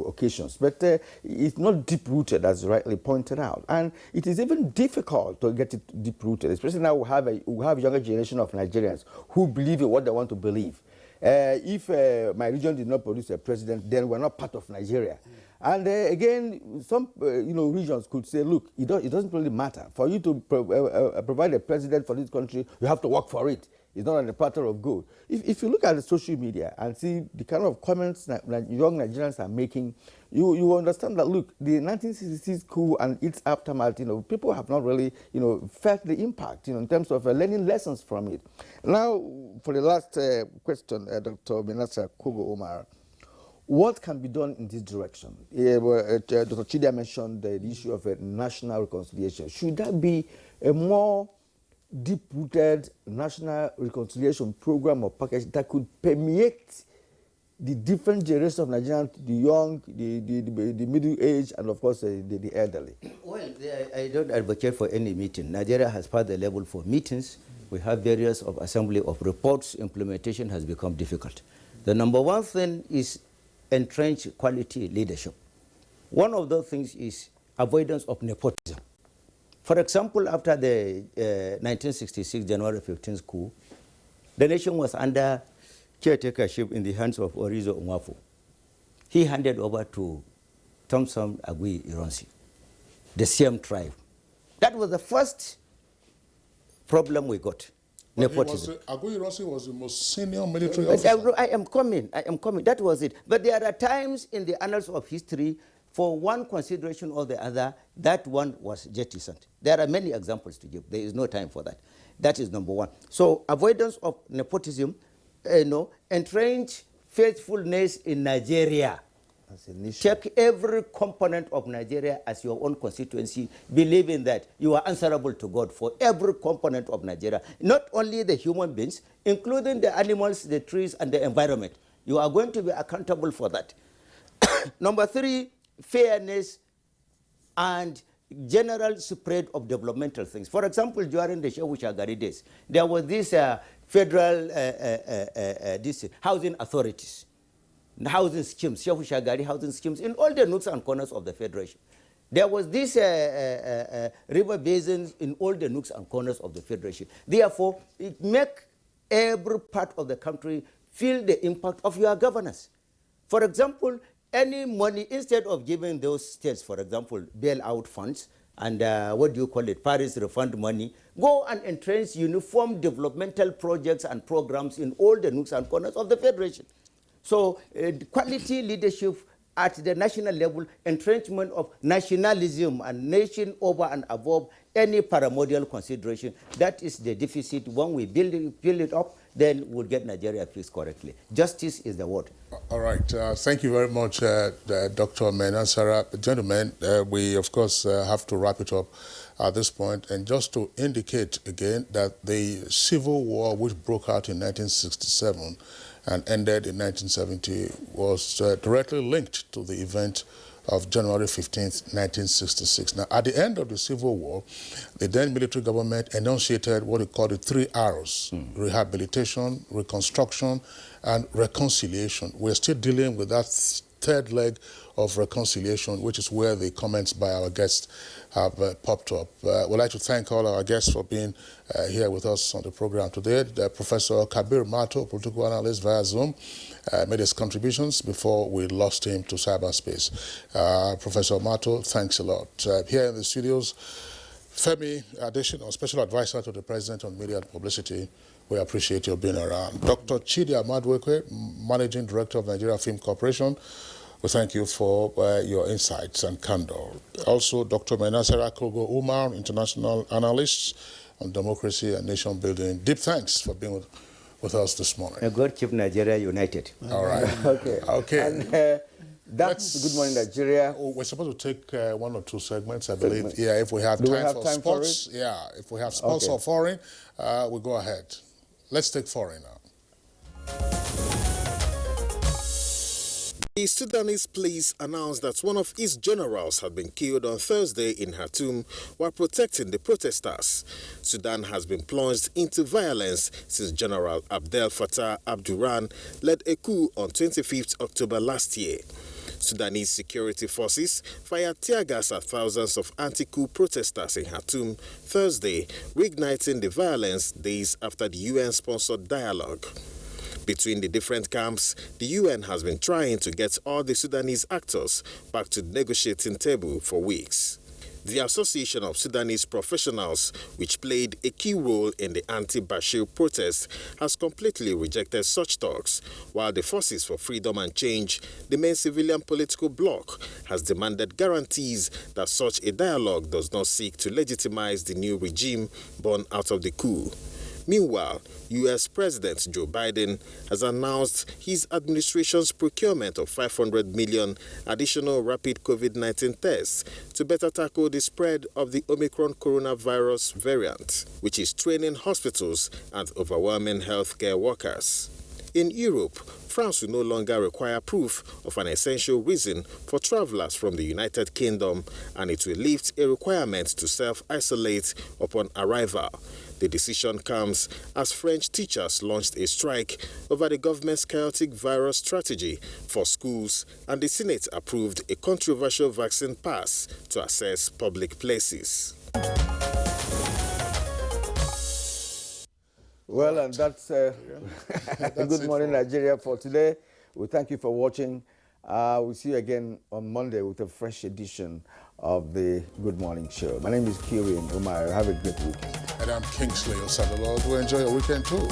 occasions, but it's not deep-rooted, as rightly pointed out. And it is even difficult to get it deep-rooted, especially now we have a younger generation of Nigerians who believe in what they want to believe. If my region did not produce a president, then we're not part of Nigeria. And again, some regions could say, look, it doesn't really matter. For you to provide a president for this country, you have to work for it. It's not on a platter of gold. If you look at the social media and see the kind of comments that young Nigerians are making, you understand that, look, the 1966 coup and its aftermath, people have not really, felt the impact, in terms of learning lessons from it. Now, for the last question, Dr. Benassa Kogo Omar, what can be done in this direction? Dr. Chidia mentioned the issue of a national reconciliation. Should that be a more deep-rooted national reconciliation program or package that could permeate the different generations of Nigerians, the young, the middle-aged, and of course the elderly? Well, I don't advocate for any meeting. Nigeria has passed the level for meetings. We have various of assembly of reports. Implementation has become difficult. The number one thing is entrenched quality leadership. One of those things is avoidance of nepotism. For example, after the 1966 January 15th coup, the nation was under caretakership in the hands of Orizo Onwafo. He handed over to Thompson Agui Ironsi, the same tribe. That was the first problem we got. Nepotism. Agui Ironsi was the most senior military officer. I am coming. That was it. But there are times in the annals of history for one consideration or the other, that one was jettisoned. There are many examples to give. There is no time for that. That is number one. So avoidance of nepotism, entrench faithfulness in Nigeria. Take every component of Nigeria as your own constituency, believing that you are answerable to God for every component of Nigeria, not only the human beings, including the animals, the trees, and the environment. You are going to be accountable for that. Number three, fairness and general spread of developmental things. For example, during the Shehu Shagari days, there was this federal this housing authorities, housing schemes, Shehu Shagari housing schemes in all the nooks and corners of the federation. There was this river basins in all the nooks and corners of the federation. Therefore, it makes every part of the country feel the impact of your governance. For example, any money, instead of giving those states, for example, bailout funds and Paris refund money, go and entrench uniform developmental projects and programs in all the nooks and corners of the federation. So quality leadership at the national level, entrenchment of nationalism and nation over and above any primordial consideration. That is the deficit. When we build it up, then we'll get Nigeria fixed correctly. Justice is the word. All right. Thank you very much, Dr. Menansara. Gentlemen, we, of course, have to wrap it up at this point. And just to indicate again that the civil war which broke out in 1967 and ended in 1970 was directly linked to the event of January 15th, 1966. Now, at the end of the Civil War, the then military government enunciated what it called the 3 R's, rehabilitation, reconstruction, and reconciliation. We're still dealing with that third leg of reconciliation, which is where the comments by our guests have popped up. We'd like to thank all our guests for being here with us on the program today. Professor Kabir Mato, political analyst via Zoom, made his contributions before we lost him to cyberspace. Professor Mato, thanks a lot. Here in the studios, Femi Adesina, special advisor to the President on Media and Publicity. We appreciate your being around. Dr. Chidi Amadwekwe, Managing Director of Nigeria Film Corporation. We thank you for your insights and candor. Also, Dr. Menasera Kogo Umar, International Analyst on Democracy and Nation Building. Deep thanks for being with us this morning. May God keep Nigeria united. All right. Okay. Okay. And that's Good Morning Nigeria. We're supposed to take 1 or 2 segments, I believe. Yeah, if we have time for sports. Yeah, if we have sports or foreign, we'll go ahead. Let's take foreign now. The Sudanese police announced that one of its generals had been killed on Thursday in Khartoum while protecting the protesters. Sudan has been plunged into violence since General Abdel Fattah Abdurrahman led a coup on 25th October last year. Sudanese security forces fired tear gas at thousands of anti-coup protesters in Khartoum Thursday, reigniting the violence days after the UN-sponsored dialogue. Between the different camps, the UN has been trying to get all the Sudanese actors back to the negotiating table for weeks. The Association of Sudanese Professionals, which played a key role in the anti-Bashir protests, has completely rejected such talks, while the Forces for Freedom and Change, the main civilian political bloc, has demanded guarantees that such a dialogue does not seek to legitimize the new regime born out of the coup. Meanwhile, U.S. President Joe Biden has announced his administration's procurement of 500 million additional rapid COVID-19 tests to better tackle the spread of the Omicron coronavirus variant, which is straining hospitals and overwhelming healthcare workers. In Europe, France will no longer require proof of an essential reason for travelers from the United Kingdom, and it will lift a requirement to self-isolate upon arrival. The decision comes as French teachers launched a strike over the government's chaotic virus strategy for schools, and the Senate approved a controversial vaccine pass to access public places. Well, and that's Good Morning Nigeria for today. We thank you for watching. We'll see you again on Monday with a fresh edition of the Good Morning Show. My name is Kiri Umar. Have a great weekend. And I'm Kingsley Osadolo. Do enjoy your weekend too.